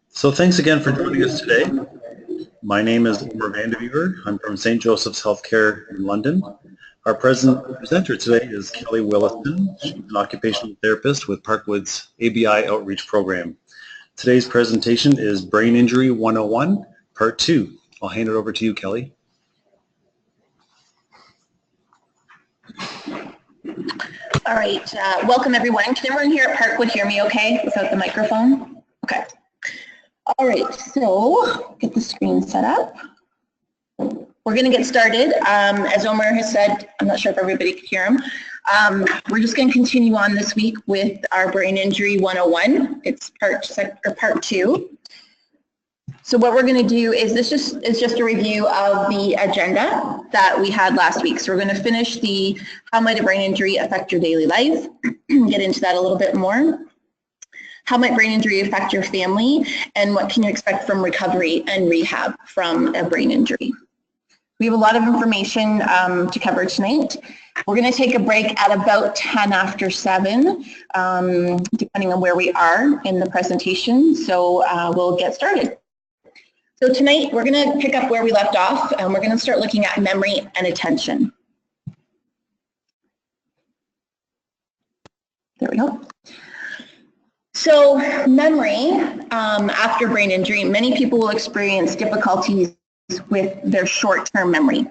So thanks again for joining us today. My name is Omer Vandeveer. I'm from St. Joseph's Healthcare in London. Our presenter today is Kelly Williston. She's an occupational therapist with Parkwood's ABI Outreach Program. Today's presentation is Brain Injury 101, Part 2. I'll hand it over to you, Kelly. All right, welcome everyone. Can everyone here at Parkwood hear me okay without the microphone? Okay. All right, so get the screen set up. We're going to get started. As Omer has said, I'm not sure if everybody could hear him. We're just going to continue on this week with our Brain Injury 101. It's part 2. So what we're going to do is this is just a review of the agenda that we had last week. So we're going to finish the how might a brain injury affect your daily life, get into that a little bit more. How might brain injury affect your family, and what can you expect from recovery and rehab from a brain injury? We have a lot of information to cover tonight. We're going to take a break at about 10 after 7, depending on where we are in the presentation. So we'll get started. So tonight we're going to pick up where we left off, and we're going to start looking at memory and attention. There we go. So memory, after brain injury, many people will experience difficulties with their short-term memory.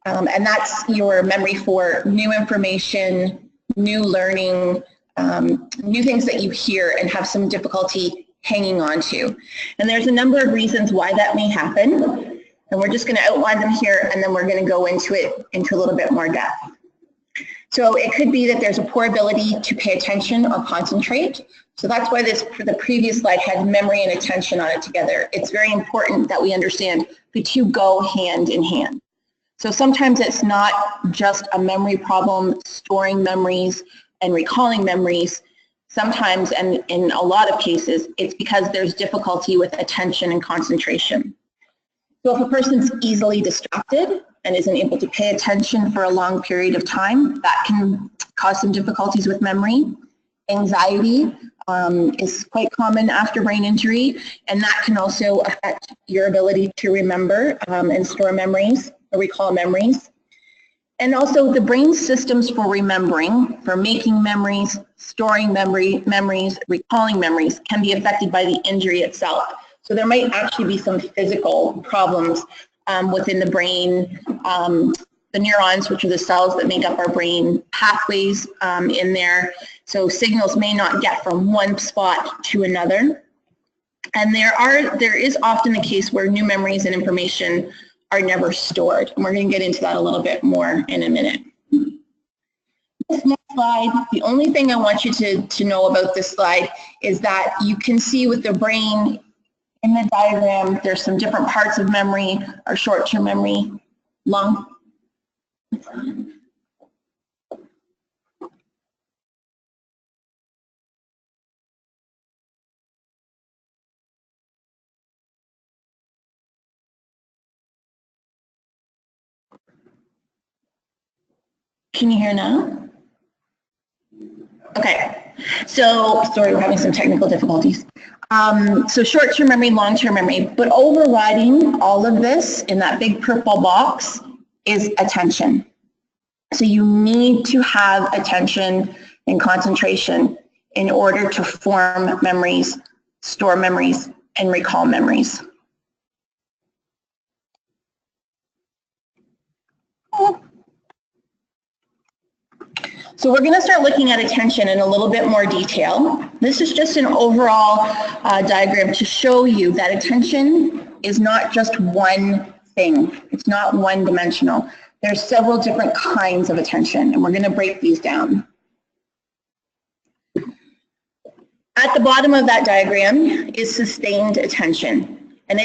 And that's your memory for new information, new learning, new things that you hear and have some difficulty hanging on to. And there's a number of reasons why that may happen. And we're just going to outline them here, and then we're going to go into a little bit more depth. So it could be that there's a poor ability to pay attention or concentrate. So that's why the previous slide had memory and attention on it together. It's very important that we understand the two go hand in hand. So sometimes it's not just a memory problem, storing memories and recalling memories. Sometimes, and in a lot of cases, it's because there's difficulty with attention and concentration. So if a person's easily distracted and isn't able to pay attention for a long period of time, that can cause some difficulties with memory. Anxiety is quite common after brain injury, and that can also affect your ability to remember and store memories or recall memories. And also the brain systems for remembering, for making memories, storing memories, recalling memories can be affected by the injury itself. So there might actually be some physical problems within the brain, the neurons, which are the cells that make up our brain, pathways in there. So signals may not get from one spot to another. And there is often the case where new memories and information are never stored. And we're going to get into that a little bit more in a minute. This next slide, the only thing I want you to know about this slide is that you can see with the brain in the diagram, there's some different parts of memory, our short-term memory, long. Can you hear now? Okay, so sorry, we're having some technical difficulties. So short-term memory, long-term memory, but overriding all of this in that big purple box is attention. So you need to have attention and concentration in order to form memories, store memories, and recall memories. So we're going to start looking at attention in a little bit more detail. This is just an overall diagram to show you that attention is not just one thing. It's not one-dimensional. There's several different kinds of attention, and we're going to break these down. At the bottom of that diagram is sustained attention, and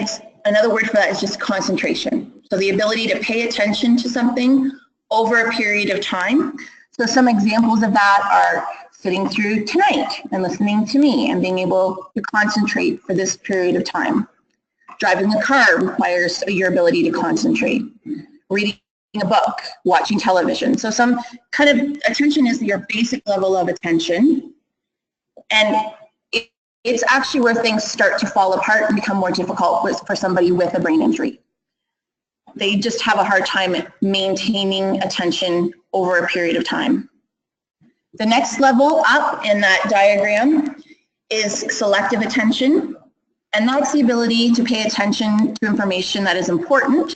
another word for that is just concentration. So the ability to pay attention to something over a period of time. So some examples of that are sitting through tonight and listening to me and being able to concentrate for this period of time. Driving the car requires your ability to concentrate. Reading a book, watching television. So some kind of attention is your basic level of attention. And it's actually where things start to fall apart and become more difficult for somebody with a brain injury. They just have a hard time maintaining attention over a period of time. The next level up in that diagram is selective attention. And that's the ability to pay attention to information that is important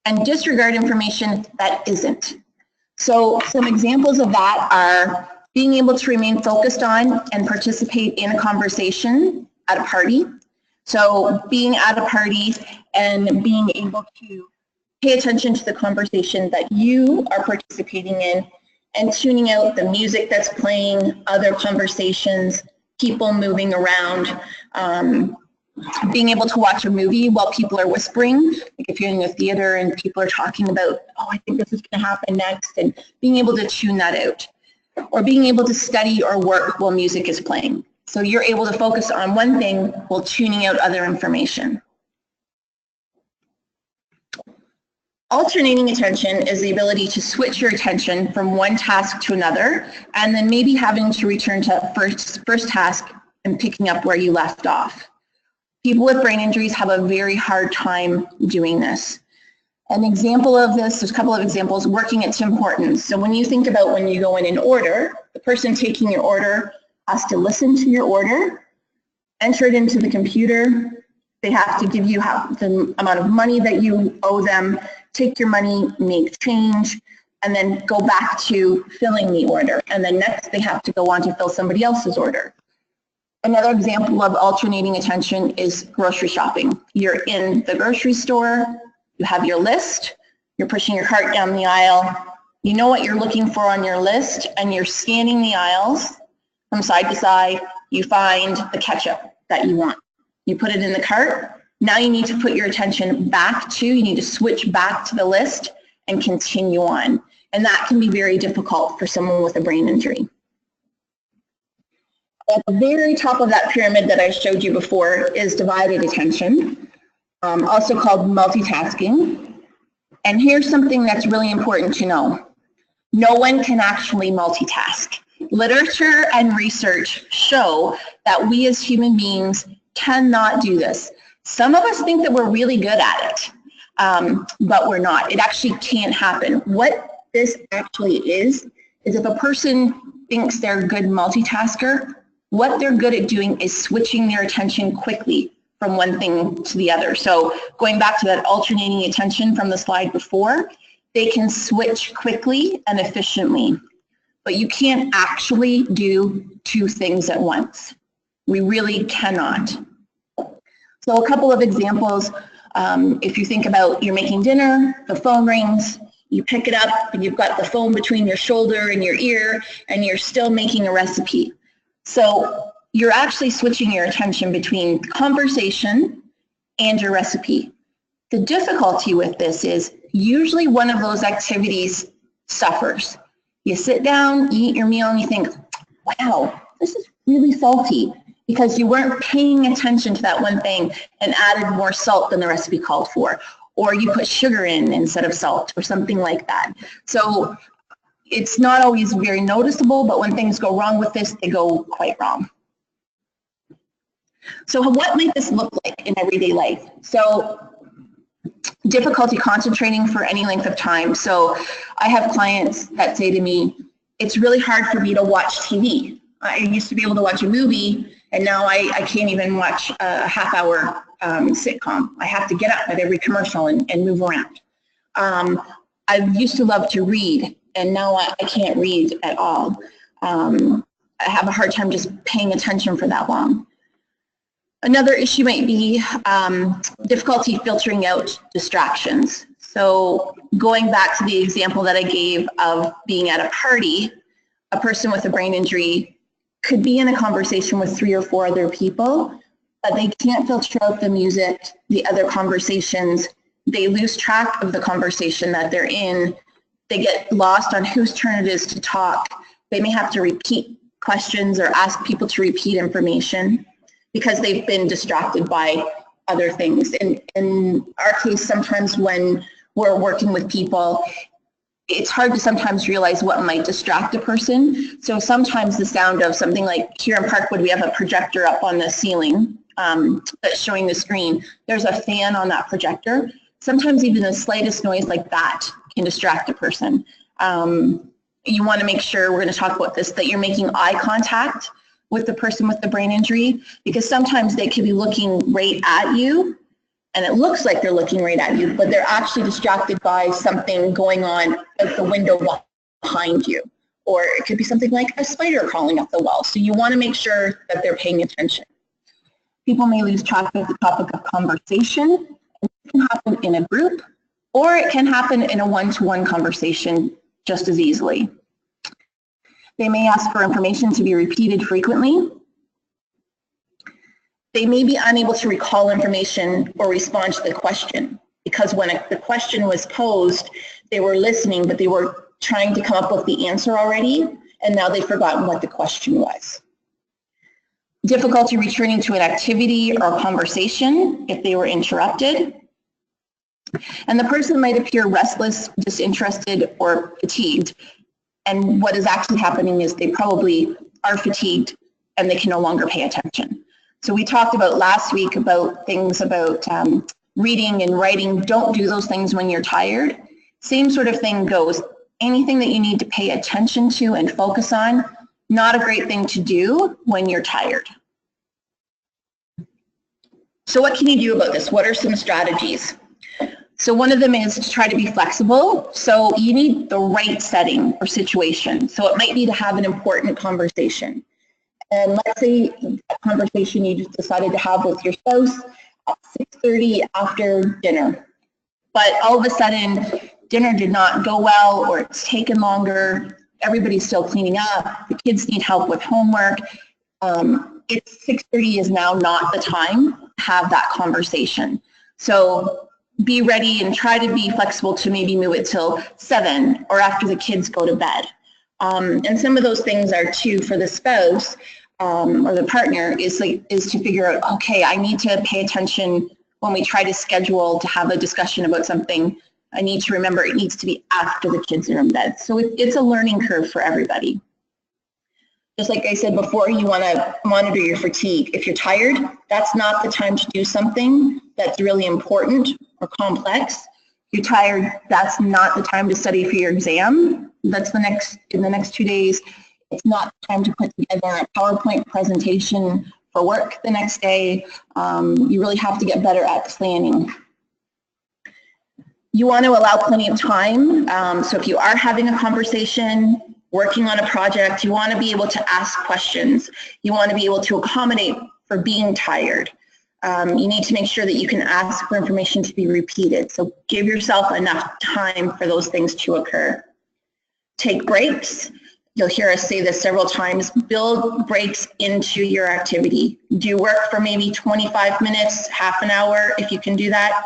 and disregard information that isn't. So some examples of that are being able to remain focused on and participate in a conversation at a party. So being at a party and being able to pay attention to the conversation that you are participating in and tuning out the music that's playing, other conversations, people moving around, being able to watch a movie while people are whispering, like if you're in a theater and people are talking about, oh, I think this is going to happen next, and being able to tune that out. Or being able to study or work while music is playing. So you're able to focus on one thing while tuning out other information. Alternating attention is the ability to switch your attention from one task to another, and then maybe having to return to first task and picking up where you left off. People with brain injuries have a very hard time doing this. An example of this, there's a couple of examples, working at Tim Hortons. So when you think about when you go in an order, the person taking your order has to listen to your order, enter it into the computer. They have to give you the amount of money that you owe them, take your money, make change, and then go back to filling the order. And then next they have to go on to fill somebody else's order. Another example of alternating attention is grocery shopping. You're in the grocery store, you have your list, you're pushing your cart down the aisle, you know what you're looking for on your list, and you're scanning the aisles from side to side, you find the ketchup that you want. You put it in the cart, now you need to put your attention back to, you need to switch back to the list and continue on. And that can be very difficult for someone with a brain injury. At the very top of that pyramid that I showed you before is divided attention. Also called multitasking. And here's something that's really important to know. No one can actually multitask. Literature and research show that we as human beings cannot do this. Some of us think that we're really good at it, but we're not. It actually can't happen. What this actually is if a person thinks they're a good multitasker, what they're good at doing is switching their attention quickly from one thing to the other. So going back to that alternating attention from the slide before, they can switch quickly and efficiently, but you can't actually do two things at once. We really cannot. So a couple of examples, if you think about you're making dinner, the phone rings, you pick it up and you've got the phone between your shoulder and your ear and you're still making a recipe. So you're actually switching your attention between conversation and your recipe. The difficulty with this is usually one of those activities suffers. You sit down, you eat your meal, and you think, wow, this is really salty, because you weren't paying attention to that one thing and added more salt than the recipe called for, or you put sugar in instead of salt, or something like that. So it's not always very noticeable, but when things go wrong with this, they go quite wrong. So what might this look like in everyday life? So difficulty concentrating for any length of time. So I have clients that say to me, it's really hard for me to watch TV. I used to be able to watch a movie, and now I can't even watch a half-hour sitcom. I have to get up at every commercial and move around. I used to love to read, and now I can't read at all. I have a hard time just paying attention for that long. Another issue might be difficulty filtering out distractions. So going back to the example that I gave of being at a party, a person with a brain injury could be in a conversation with 3 or 4 other people, but they can't filter out the music, the other conversations. They lose track of the conversation that they're in. They get lost on whose turn it is to talk. They may have to repeat questions or ask people to repeat information because they've been distracted by other things. In our case, sometimes when we're working with people, it's hard to sometimes realize what might distract a person. So sometimes the sound of something like here in Parkwood, we have a projector up on the ceiling that's showing the screen. There's a fan on that projector. Sometimes even the slightest noise like that can distract a person. You want to make sure, we're going to talk about this, that you're making eye contact with the person with the brain injury, because sometimes they could be looking right at you and it looks like they're looking right at you, but they're actually distracted by something going on out the window behind you. Or it could be something like a spider crawling up the wall. So you want to make sure that they're paying attention. People may lose track of the topic of conversation. It can happen in a group, or it can happen in a one-to-one conversation just as easily. They may ask for information to be repeated frequently. They may be unable to recall information or respond to the question, because when the question was posed, they were listening, but they were trying to come up with the answer already, and now they've forgotten what the question was. Difficulty returning to an activity or conversation if they were interrupted. And the person might appear restless, disinterested, or fatigued. And what is actually happening is they probably are fatigued and they can no longer pay attention. So we talked about last week about things about reading and writing. Don't do those things when you're tired. Same sort of thing goes. Anything that you need to pay attention to and focus on, not a great thing to do when you're tired. So what can you do about this? What are some strategies? So one of them is to try to be flexible. So you need the right setting or situation. So it might be to have an important conversation. And let's say a conversation you just decided to have with your spouse at 6:30 after dinner. But all of a sudden, dinner did not go well, or it's taken longer. Everybody's still cleaning up. The kids need help with homework. It's 6:30 is now not the time to have that conversation. So be ready and try to be flexible to maybe move it till 7 or after the kids go to bed. And some of those things are too for the spouse or the partner is to figure out, okay, I need to pay attention when we try to schedule to have a discussion about something. I need to remember it needs to be after the kids are in bed. So it's a learning curve for everybody. Just like I said before, you want to monitor your fatigue. If you're tired, that's not the time to do something that's really important or complex. If you're tired, that's not the time to study for your exam. That's in the next 2 days. It's not time to put together a PowerPoint presentation for work the next day. You really have to get better at planning. You want to allow plenty of time. So if you are having a conversation, working on a project, you want to be able to ask questions. You want to be able to accommodate for being tired. You need to make sure that you can ask for information to be repeated. So give yourself enough time for those things to occur. Take breaks. You'll hear us say this several times. Build breaks into your activity. Do work for maybe 25 minutes, half an hour. If you can do that,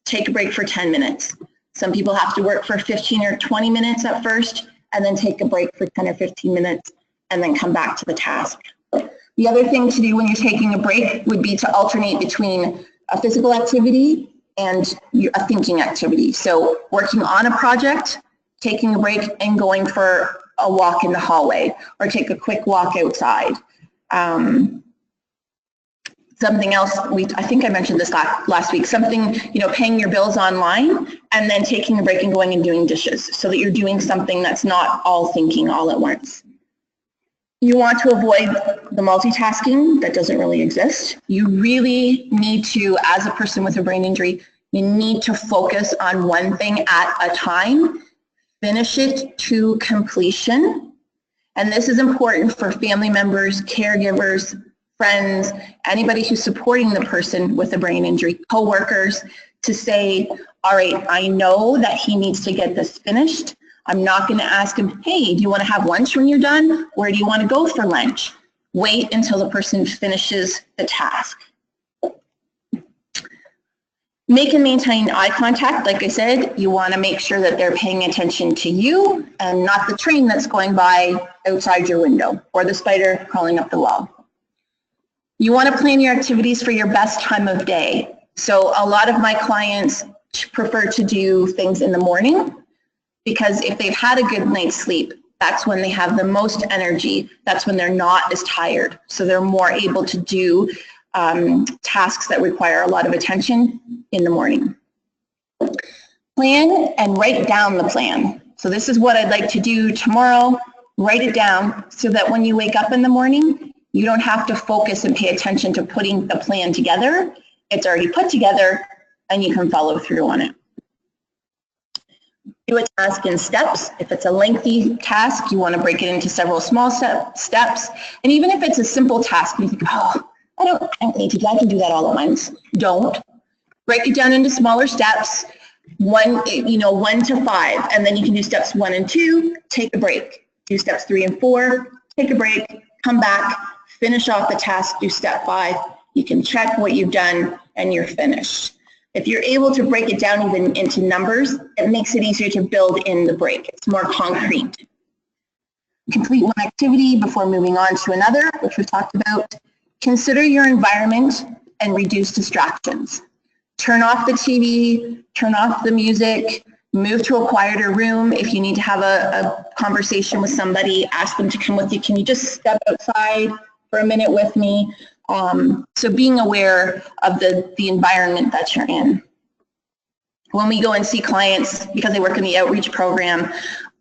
take a break for 10 minutes. Some people have to work for 15 or 20 minutes at first, and then take a break for 10 or 15 minutes, and then come back to the task. The other thing to do when you're taking a break would be to alternate between a physical activity and a thinking activity. So working on a project, taking a break, and going for a walk in the hallway, or take a quick walk outside. Something else, I think I mentioned this last week, something, paying your bills online, and then taking a break and going and doing dishes, so that you're doing something that's not all thinking all at once. You want to avoid the multitasking that doesn't really exist. You really need to, as a person with a brain injury, you need to focus on one thing at a time, finish it to completion. And this is important for family members, caregivers, friends, anybody who's supporting the person with a brain injury, coworkers, to say, all right, I know that he needs to get this finished. I'm not going to ask him, hey, do you want to have lunch when you're done? Where do you want to go for lunch? Wait until the person finishes the task. Make and maintain eye contact. Like I said, you want to make sure that they're paying attention to you and not the train that's going by outside your window or the spider crawling up the wall. You want to plan your activities for your best time of day. So a lot of my clients prefer to do things in the morning, because if they've had a good night's sleep, that's when they have the most energy. That's when they're not as tired. So they're more able to do tasks that require a lot of attention in the morning. Plan and write down the plan. So this is what I'd like to do tomorrow. Write it down so that when you wake up in the morning, you don't have to focus and pay attention to putting the plan together. It's already put together and you can follow through on it. Do a task in steps. If it's a lengthy task, you want to break it into several small steps. And even if it's a simple task, you think, oh, I don't need to do that. I can do that all at once. Don't. Break it down into smaller steps, 1 to 5, and then you can do steps 1 and 2, take a break. Do steps 3 and 4, take a break, come back, finish off the task, do step 5. You can check what you've done and you're finished. If you're able to break it down even into numbers, it makes it easier to build in the break. It's more concrete. Complete one activity before moving on to another, which we've talked about. Consider your environment and reduce distractions. Turn off the TV, turn off the music, move to a quieter room. If you need to have a conversation with somebody, ask them to come with you. Can you just step outside for a minute with me? So being aware of the environment that you're in. When we go and see clients, because I work in the outreach program,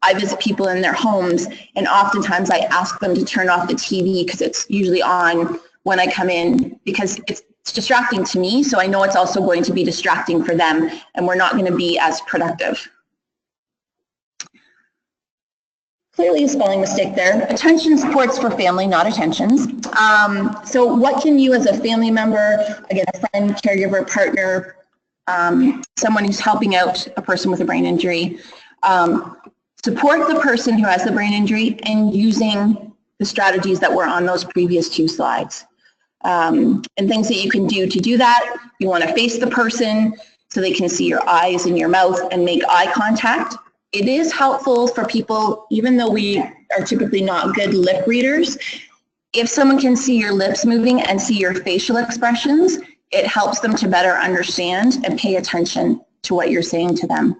I visit people in their homes, and oftentimes I ask them to turn off the TV because it's usually on when I come in, because it's distracting to me, so I know it's also going to be distracting for them, and we're not going to be as productive. Clearly a spelling mistake there. Attention support's for family, not attentions. So what can you as a family member, again, a friend, caregiver, partner, someone who's helping out a person with a brain injury, support the person who has the brain injury and using the strategies that were on those previous 2 slides. And things that you can do to do that, you want to face the person so they can see your eyes and your mouth and make eye contact. It is helpful for people, even though we are typically not good lip readers, if someone can see your lips moving and see your facial expressions, it helps them to better understand and pay attention to what you're saying to them.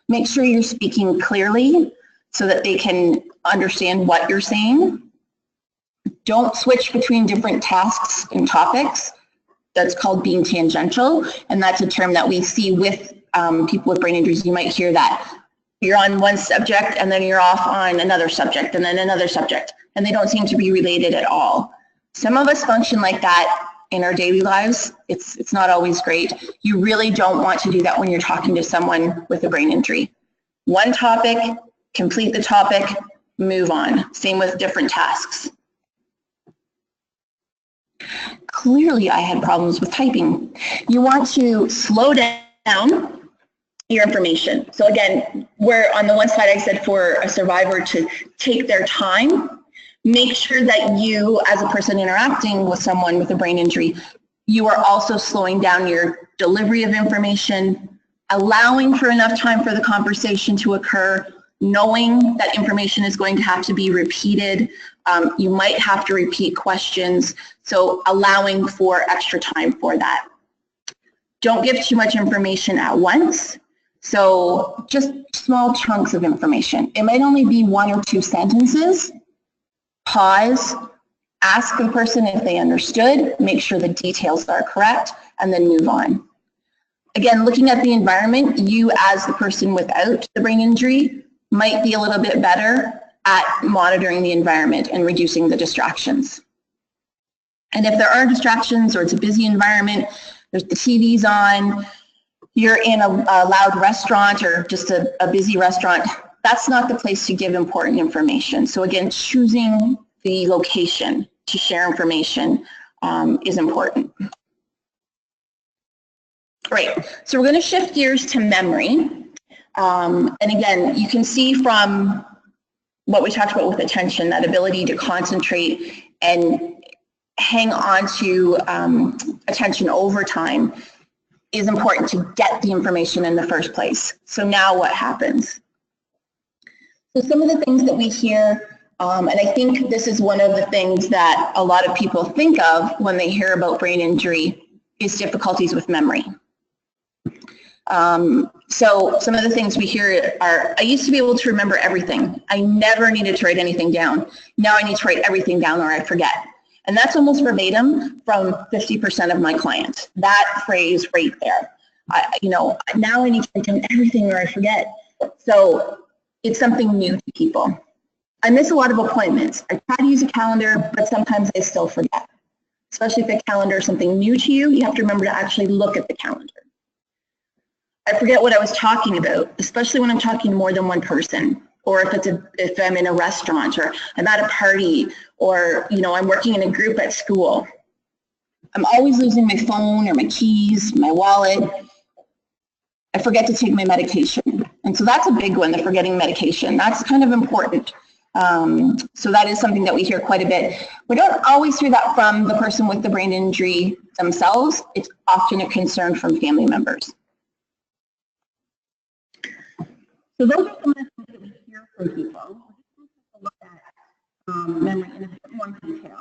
Make sure you're speaking clearly so that they can understand what you're saying. Don't switch between different tasks and topics. That's called being tangential, and that's a term that we see with people with brain injuries. You might hear that. You're on one subject and then you're off on another subject and then another subject, and they don't seem to be related at all. Some of us function like that in our daily lives. It's not always great. You really don't want to do that when you're talking to someone with a brain injury. One topic, complete the topic, move on. Same with different tasks. Clearly, I had problems with typing. You want to slow down your information. So again, where on the one side I said for a survivor to take their time, make sure that you, as a person interacting with someone with a brain injury, you are also slowing down your delivery of information, allowing for enough time for the conversation to occur, knowing that information is going to have to be repeated. You might have to repeat questions, so allowing for extra time for that. Don't give too much information at once. So just small chunks of information. It might only be 1 or 2 sentences. Pause, ask the person if they understood, make sure the details are correct, and then move on. Again, looking at the environment, you as the person without the brain injury might be a little bit better at monitoring the environment and reducing the distractions. And if there are distractions or it's a busy environment, there's the TV's on, you're in a loud restaurant or just a busy restaurant, that's not the place to give important information. So again, choosing the location to share information is important. Great, so we're going to shift gears to memory. And again, you can see from what we talked about with attention, that ability to concentrate and hang on to attention over time is important to get the information in the first place. So now what happens? So some of the things that we hear, and I think this is one of the things that a lot of people think of when they hear about brain injury, is difficulties with memory. So some of the things we hear are, I used to be able to remember everything. I never needed to write anything down. Now I need to write everything down or I forget. And that's almost verbatim from 50% of my clients. That phrase right there. Now I need to write down everything or I forget. So it's something new to people. I miss a lot of appointments. I try to use a calendar, but sometimes I still forget. Especially if the calendar is something new to you, you have to remember to actually look at the calendar. I forget what I was talking about, especially when I'm talking to more than one person, or if I'm in a restaurant, or I'm at a party, or I'm working in a group at school. I'm always losing my phone or my keys, my wallet. I forget to take my medication. And so that's a big one, the forgetting medication. That's kind of important. So that is something that we hear quite a bit. We don't always hear that from the person with the brain injury themselves. It's often a concern from family members. So those are some of the things that we hear from people. We'll just take a look at memory in a bit more detail.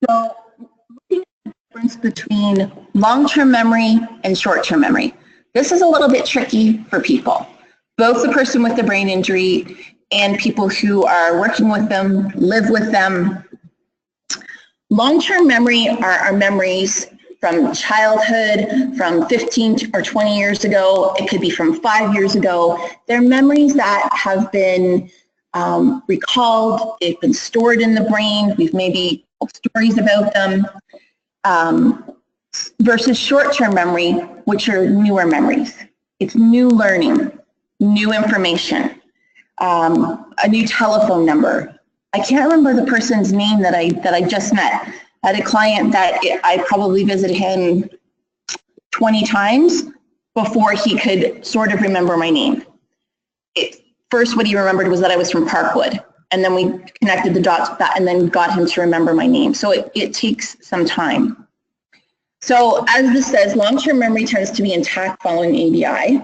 So looking at the difference between long-term memory and short-term memory. This is a little bit tricky for people, both the person with the brain injury and people who are working with them, live with them. Long-term memory are our memories from childhood, from 15 or 20 years ago. It could be from 5 years ago. They're memories that have been recalled, they've been stored in the brain, we've maybe told stories about them, versus short-term memory, which are newer memories. It's new learning, new information, a new telephone number. I can't remember the person's name that I just met. I had a client that I probably visited him 20 times before he could sort of remember my name. First, what he remembered was that I was from Parkwood, and then we connected the dots with that and then got him to remember my name. So it takes some time. So as this says, long-term memory tends to be intact following ABI.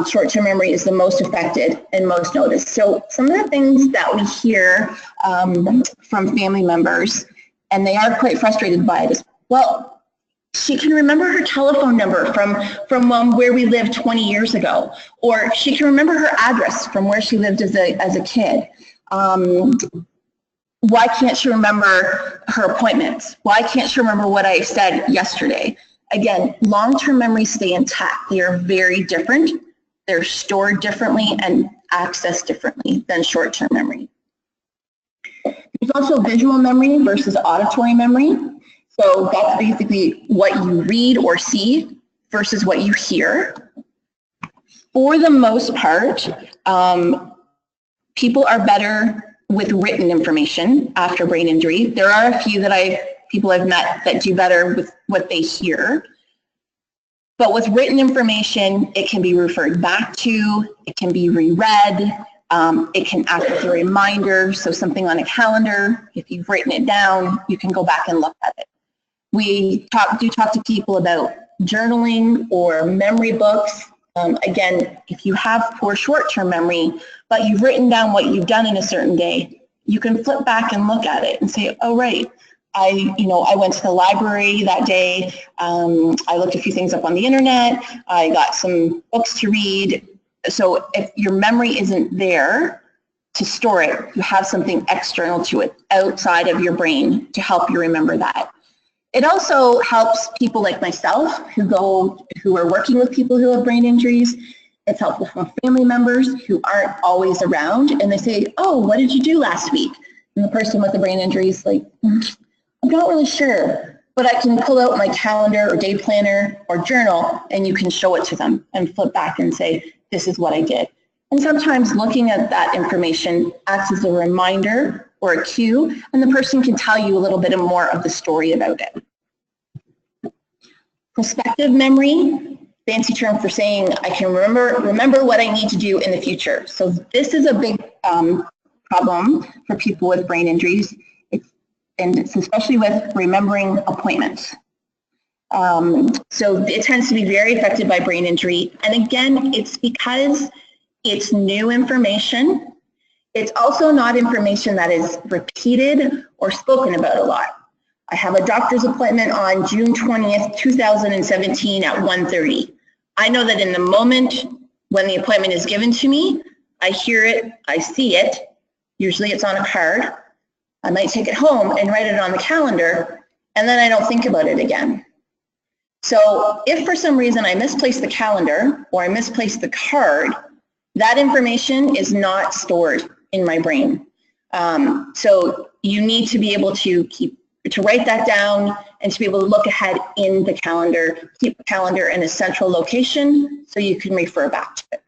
Short-term memory is the most affected and most noticed. So some of the things that we hear from family members, and they are quite frustrated by it, is, well, she can remember her telephone number from where we lived 20 years ago, or she can remember her address from where she lived as a kid. Why can't she remember her appointments? Why can't she remember what I said yesterday? Again, long-term memories stay intact. They are very different. They're stored differently and accessed differently than short-term memory. There's also visual memory versus auditory memory. So that's basically what you read or see versus what you hear. For the most part, people are better with written information after brain injury. There are a few people I've met that do better with what they hear. But with written information, it can be referred back to, it can be reread, it can act as a reminder, so something on a calendar, if you've written it down, you can go back and look at it. We do talk to people about journaling or memory books. Again, if you have poor short-term memory, but you've written down what you've done in a certain day, you can flip back and look at it and say, oh, right, I went to the library that day, I looked a few things up on the internet, I got some books to read. So if your memory isn't there to store it, you have something external to it outside of your brain to help you remember that. It also helps people like myself who are working with people who have brain injuries. It's helpful for family members who aren't always around, and they say, oh, what did you do last week? And the person with the brain injury is like, I'm not really sure, but I can pull out my calendar or day planner or journal, and you can show it to them and flip back and say, this is what I did. And sometimes looking at that information acts as a reminder or a cue, and the person can tell you a little bit more of the story about it. Prospective memory, fancy term for saying I can remember what I need to do in the future. So this is a big problem for people with brain injuries, and it's especially with remembering appointments. So it tends to be very affected by brain injury. And again, it's because it's new information. It's also not information that is repeated or spoken about a lot. I have a doctor's appointment on June 20th, 2017 at 1:30. I know that in the moment when the appointment is given to me, I hear it, I see it. Usually it's on a card. I might take it home and write it on the calendar, and then I don't think about it again. So if for some reason I misplace the calendar or I misplace the card, that information is not stored in my brain. So you need to be able to write that down and to be able to look ahead in the calendar, keep the calendar in a central location so you can refer back to it.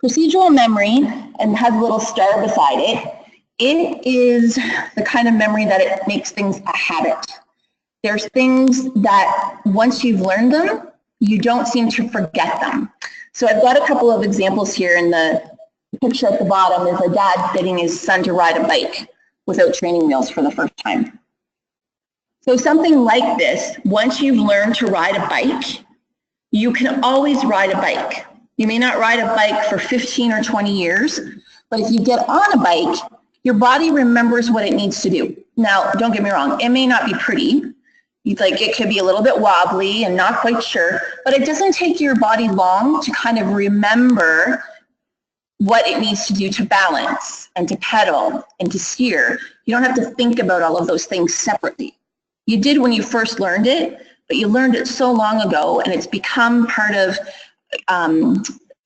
Procedural memory, and has a little star beside it, it is the kind of memory that it makes things a habit. There's things that once you've learned them, you don't seem to forget them. So I've got a couple of examples here. In the picture at the bottom is a dad getting his son to ride a bike without training wheels for the first time. So something like this, once you've learned to ride a bike, you can always ride a bike. You may not ride a bike for 15 or 20 years, but if you get on a bike, your body remembers what it needs to do. Now, don't get me wrong, it may not be pretty. Like, it could be a little bit wobbly and not quite sure, but it doesn't take your body long to kind of remember what it needs to do to balance and to pedal and to steer. You don't have to think about all of those things separately. You did when you first learned it, but you learned it so long ago and it's become part of,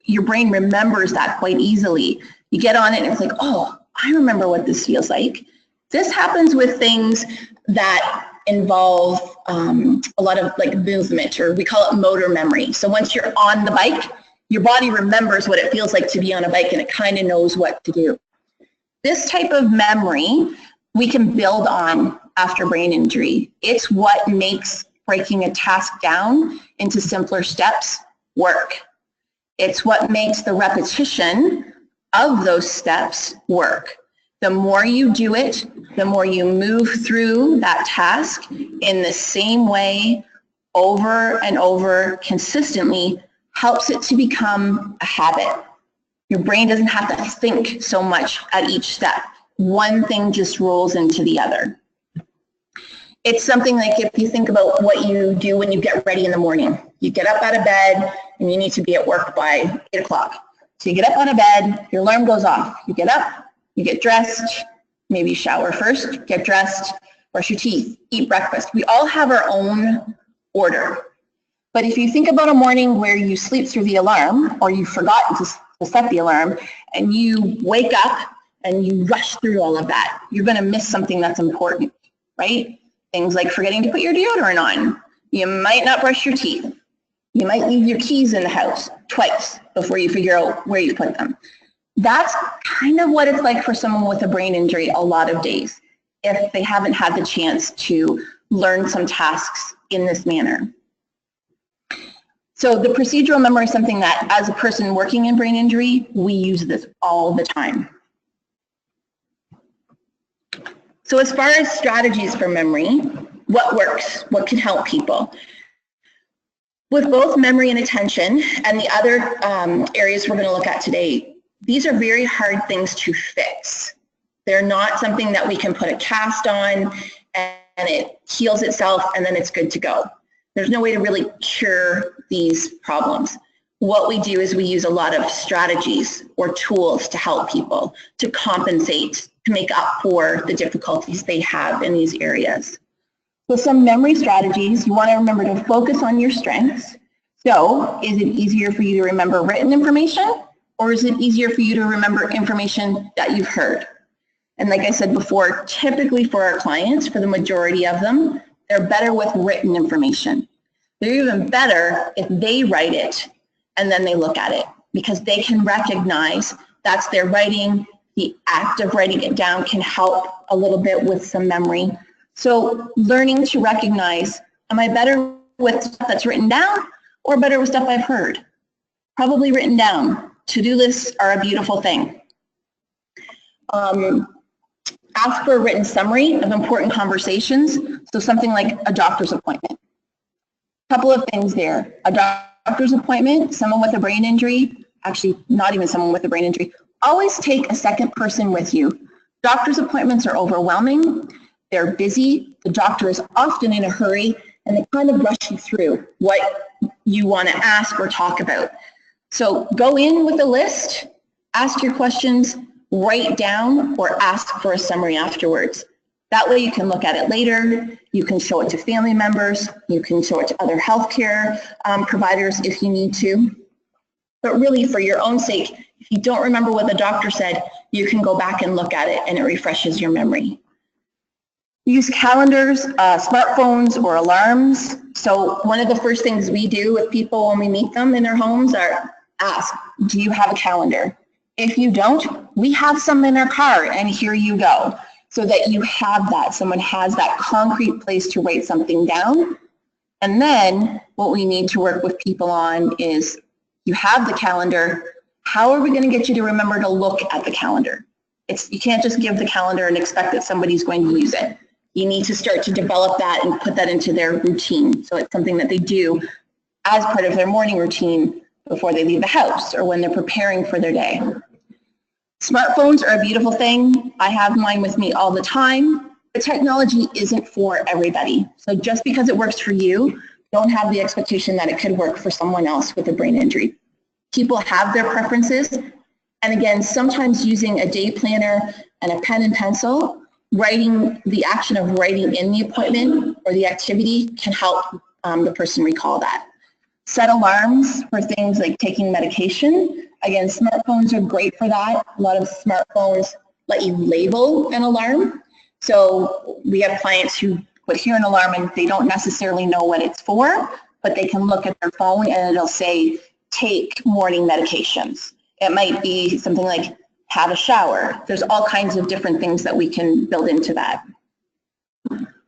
your brain remembers that quite easily. You get on it and it's like, oh, I remember what this feels like. This happens with things that involve a lot of like movement, or we call it motor memory. So once you're on the bike, your body remembers what it feels like to be on a bike and it kind of knows what to do. This type of memory we can build on after brain injury. It's what makes breaking a task down into simpler steps work. It's what makes the repetition of those steps work. The more you do it, the more you move through that task in the same way over and over consistently, helps it to become a habit. Your brain doesn't have to think so much at each step. One thing just rolls into the other. It's something like if you think about what you do when you get ready in the morning. You get up out of bed and you need to be at work by 8 o'clock. So you get up out of bed, your alarm goes off. You get up, you get dressed, maybe shower first, get dressed, brush your teeth, eat breakfast. We all have our own order. But if you think about a morning where you sleep through the alarm or you've forgotten to set the alarm and you wake up and you rush through all of that, you're going to miss something that's important, right? Things like forgetting to put your deodorant on. You might not brush your teeth. You might leave your keys in the house twice before you figure out where you put them. That's kind of what it's like for someone with a brain injury a lot of days, if they haven't had the chance to learn some tasks in this manner. So the procedural memory is something that, as a person working in brain injury, we use this all the time. So as far as strategies for memory, what works? What can help people? With both memory and attention and the other areas we're going to look at today, these are very hard things to fix. They're not something that we can put a cast on and it heals itself and then it's good to go. There's no way to really cure these problems. What we do is we use a lot of strategies or tools to help people to compensate, to make up for the difficulties they have in these areas. So some memory strategies, you want to remember to focus on your strengths. So is it easier for you to remember written information, or is it easier for you to remember information that you've heard? And like I said before, typically for our clients, for the majority of them, they're better with written information. They're even better if they write it and then they look at it, because they can recognize that's their writing. The act of writing it down can help a little bit with some memory. So learning to recognize, am I better with stuff that's written down or better with stuff I've heard? Probably written down. To-do lists are a beautiful thing. Ask for a written summary of important conversations. So something like a doctor's appointment. Couple of things there. A doctor's appointment, someone with a brain injury, actually not even someone with a brain injury, always take a second person with you. Doctor's appointments are overwhelming. They're busy. The doctor is often in a hurry, and they kind of rush you through what you want to ask or talk about. So go in with a list, ask your questions, write down, or ask for a summary afterwards. That way you can look at it later, you can show it to family members, you can show it to other healthcare providers if you need to. But really, for your own sake, if you don't remember what the doctor said, you can go back and look at it and it refreshes your memory. Use calendars, smartphones, or alarms. So one of the first things we do with people when we meet them in their homes are ask, do you have a calendar? If you don't, we have some in our car, and here you go. So that you have that, someone has that concrete place to write something down. And then what we need to work with people on is, you have the calendar, how are we going to get you to remember to look at the calendar? You can't just give the calendar and expect that somebody's going to use it. You need to start to develop that and put that into their routine. So it's something that they do as part of their morning routine before they leave the house or when they're preparing for their day. Smartphones are a beautiful thing. I have mine with me all the time, but technology isn't for everybody. So just because it works for you, don't have the expectation that it could work for someone else with a brain injury. People have their preferences. And again, sometimes using a day planner and a pen and pencil, the action of writing in the appointment or the activity can help the person recall that. Set alarms for things like taking medication. Again, smartphones are great for that. A lot of smartphones let you label an alarm. So we have clients who would hear an alarm and they don't necessarily know what it's for, but they can look at their phone and it'll say, take morning medications. It might be something like, have a shower. There's all kinds of different things that we can build into that.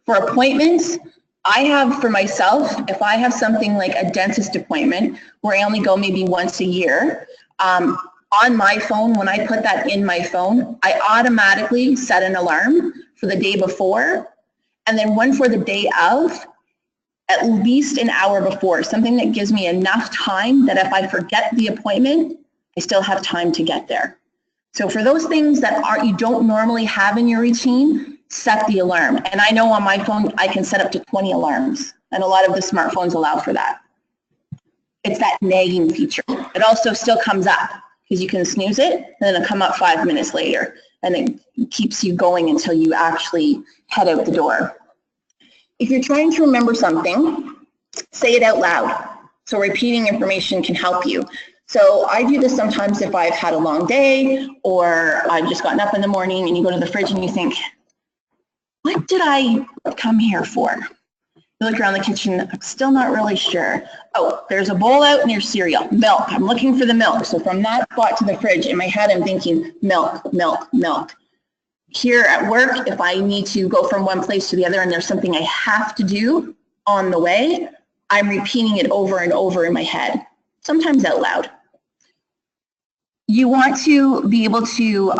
For appointments, I have for myself, if I have something like a dentist appointment where I only go maybe once a year, on my phone, when I put that in my phone, I automatically set an alarm for the day before, and then one for the day of, at least an hour before, something that gives me enough time that if I forget the appointment, I still have time to get there. So for those things that you don't normally have in your routine, set the alarm. And I know on my phone, I can set up to 20 alarms, and a lot of the smartphones allow for that. It's that nagging feature. It also still comes up because you can snooze it, and then it'll come up 5 minutes later, and it keeps you going until you actually head out the door. If you're trying to remember something, say it out loud. So repeating information can help you. So I do this sometimes if I've had a long day or I've just gotten up in the morning and you go to the fridge and you think, what did I come here for? You look around the kitchen, I'm still not really sure. Oh, there's a bowl out near cereal, milk. I'm looking for the milk. So from that spot to the fridge, in my head, I'm thinking milk, milk, milk. Here at work, if I need to go from one place to the other and there's something I have to do on the way, I'm repeating it over and over in my head, sometimes out loud. You want to be able to,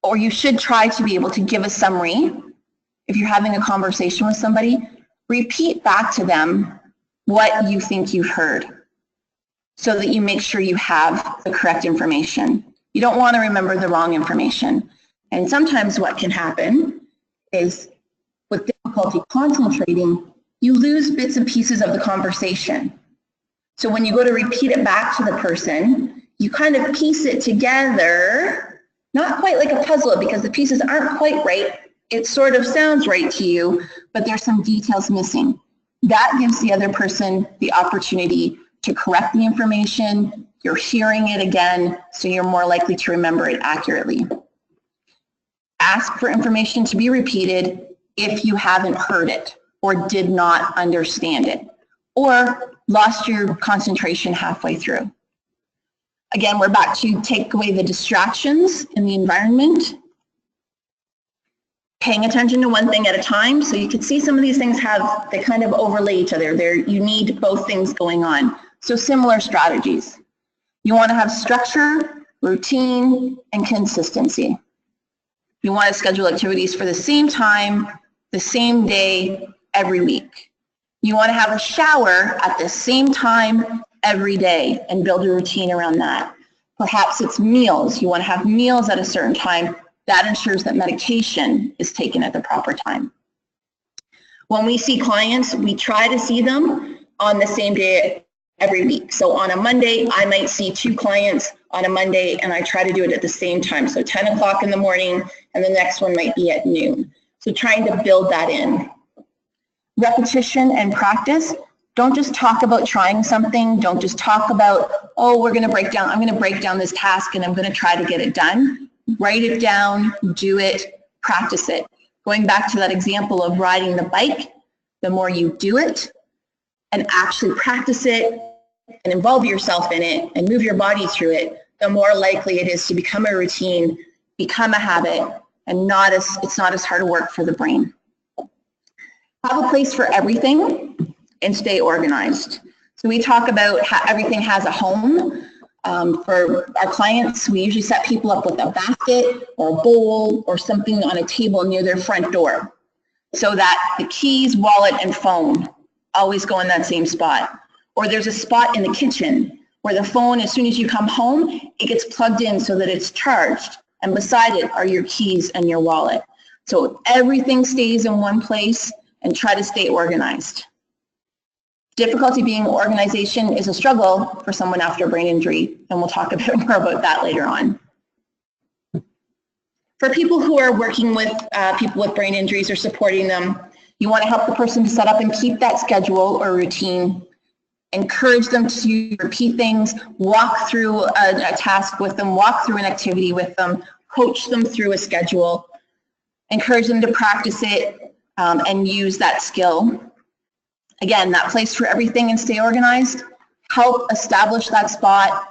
or you should try to be able to give a summary. If you're having a conversation with somebody, repeat back to them what you think you've heard so that you make sure you have the correct information. You don't want to remember the wrong information. And sometimes what can happen is with difficulty concentrating, you lose bits and pieces of the conversation. So when you go to repeat it back to the person, you kind of piece it together, not quite like a puzzle because the pieces aren't quite right. It sort of sounds right to you, but there's some details missing. That gives the other person the opportunity to correct the information. You're hearing it again, so you're more likely to remember it accurately. Ask for information to be repeated if you haven't heard it or did not understand it or lost your concentration halfway through. Again, we're back to take away the distractions in the environment. Paying attention to one thing at a time. So you can see some of these things they kind of overlay each other. You need both things going on. So similar strategies. You want to have structure, routine, and consistency. You want to schedule activities for the same time, the same day, every week. You want to have a shower at the same time every day and build a routine around that. Perhaps it's meals. You want to have meals at a certain time. That ensures that medication is taken at the proper time. When we see clients, we try to see them on the same day every week. So on a Monday, I might see 2 clients on a Monday, and I try to do it at the same time. So 10 o'clock in the morning, and the next one might be at noon. So trying to build that in. Repetition and practice. Don't just talk about trying something. Don't just talk about, oh, I'm going to break down this task and I'm going to try to get it done. Write it down, do it, practice it. Going back to that example of riding the bike, the more you do it and actually practice it and involve yourself in it and move your body through it, the more likely it is to become a routine, become a habit, and it's not as hard work for the brain. Have a place for everything and stay organized. So we talk about how everything has a home. For our clients, we usually set people up with a basket or a bowl or something on a table near their front door so that the keys, wallet, and phone always go in that same spot. Or there's a spot in the kitchen where the phone, as soon as you come home, it gets plugged in so that it's charged. And beside it are your keys and your wallet. So everything stays in one place, and try to stay organized. Difficulty being organization is a struggle for someone after a brain injury, and we'll talk a bit more about that later on. For people who are working with people with brain injuries or supporting them, you want to help the person to set up and keep that schedule or routine. Encourage them to repeat things, walk through a task with them, walk through an activity with them, coach them through a schedule, encourage them to practice it, and use that skill. Again, that place for everything and stay organized. Help establish that spot.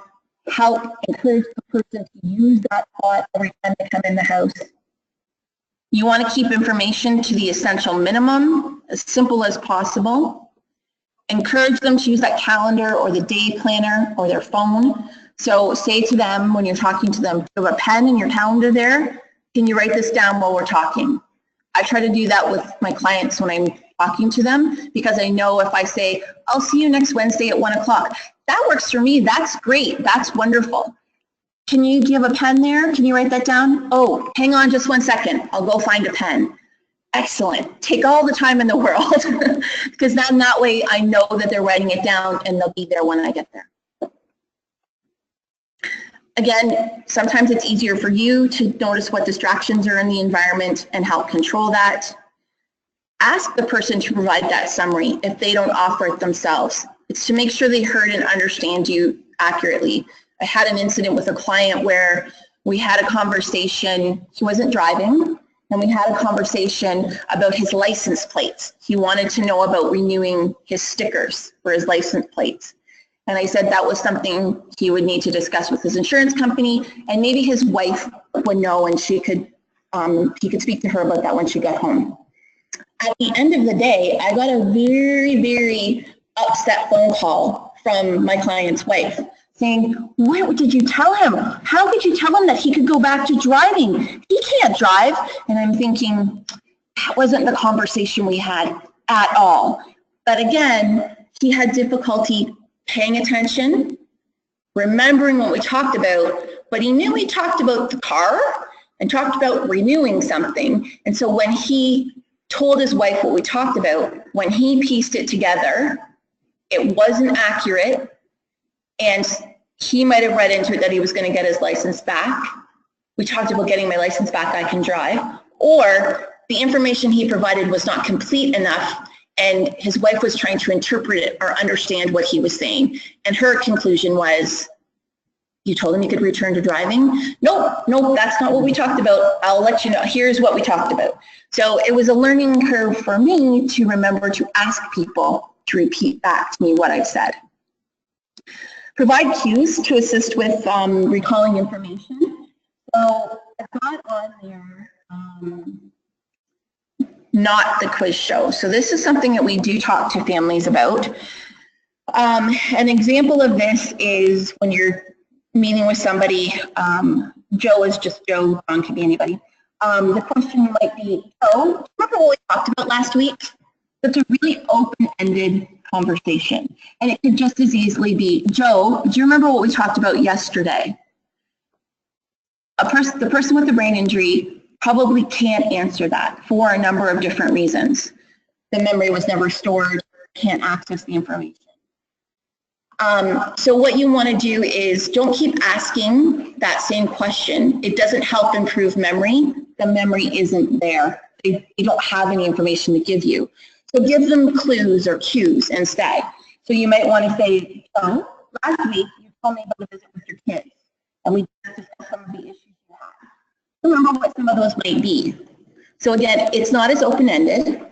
Help encourage the person to use that spot every time they come in the house. You want to keep information to the essential minimum, as simple as possible. Encourage them to use that calendar or the day planner or their phone. So say to them when you're talking to them, you have a pen in your calendar there. Can you write this down while we're talking? I try to do that with my clients when I'm talking to them, because I know if I say, I'll see you next Wednesday at 1 o'clock, that works for me. That's great. That's wonderful. Do you have a pen there? Can you write that down? Oh, hang on just 1 second. I'll go find a pen. Excellent. Take all the time in the world, because then that way I know that they're writing it down and they'll be there when I get there. Again, sometimes it's easier for you to notice what distractions are in the environment and help control that. Ask the person to provide that summary if they don't offer it themselves. It's to make sure they heard and understand you accurately. I had an incident with a client where we had a conversation. He wasn't driving, and we had a conversation about his license plates. He wanted to know about renewing his stickers for his license plates. And I said that was something he would need to discuss with his insurance company, and maybe his wife would know, and he could speak to her about that when she got home. At the end of the day, I got a very, very upset phone call from my client's wife saying, what did you tell him? How could you tell him that he could go back to driving? He can't drive. And I'm thinking, that wasn't the conversation we had at all. But again, he had difficulty paying attention, remembering what we talked about, but he knew we talked about the car and talked about renewing something. And so when he told his wife what we talked about, when he pieced it together, it wasn't accurate, and he might have read into it that he was going to get his license back. We talked about getting my license back, I can drive. Or the information he provided was not complete enough, and his wife was trying to interpret it or understand what he was saying. And her conclusion was, you told him he could return to driving? Nope, that's not what we talked about. I'll let you know. Here's what we talked about. So it was a learning curve for me to remember to ask people to repeat back to me what I've said. Provide cues to assist with recalling information. So I've got on there not the quiz show. So this is something that we do talk to families about. An example of this is when you're meeting with somebody, Joe is just Joe, John could be anybody. The question might be, Joe, remember what we talked about last week? It's a really open-ended conversation. And it could just as easily be, Joe, do you remember what we talked about yesterday? The person with the brain injury probably can't answer that for a number of different reasons. the memory was never stored, can't access the information. So what you want to do is don't keep asking that same question. It doesn't help improve memory. The memory isn't there. You don't have any information to give you. So give them clues or cues instead. So you might want to say, oh, last week you told me about a visit with your kids, and we discussed some of the issues you had. Remember what some of those might be. So again, it's not as open-ended.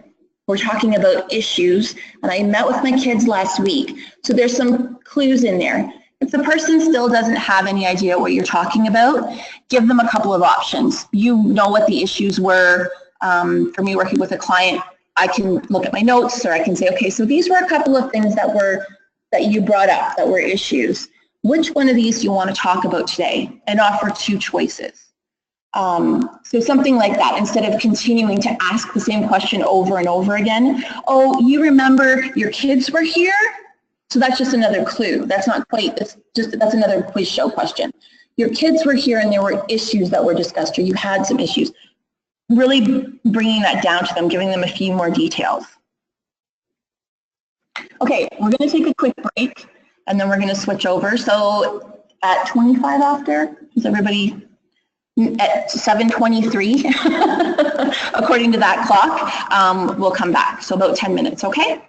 We're talking about issues, and I met with my kids last week. So there's some clues in there. If the person still doesn't have any idea what you're talking about, give them a couple of options. You know what the issues were. For me working with a client, I can look at my notes, or I can say, okay, so these were a couple of things that you brought up that were issues. Which one of these do you want to talk about today? And offer 2 choices. So something like that, instead of continuing to ask the same question over and over again. Oh, you remember your kids were here? So that's just another clue. That's not quite, that's another quiz show question. Your kids were here and there were issues that were discussed, or you had some issues. Really bringing that down to them, giving them a few more details. Okay, we're going to take a quick break and then we're going to switch over. So at 25 after, is everybody at 7:23, according to that clock, we'll come back. So about 10 minutes, okay?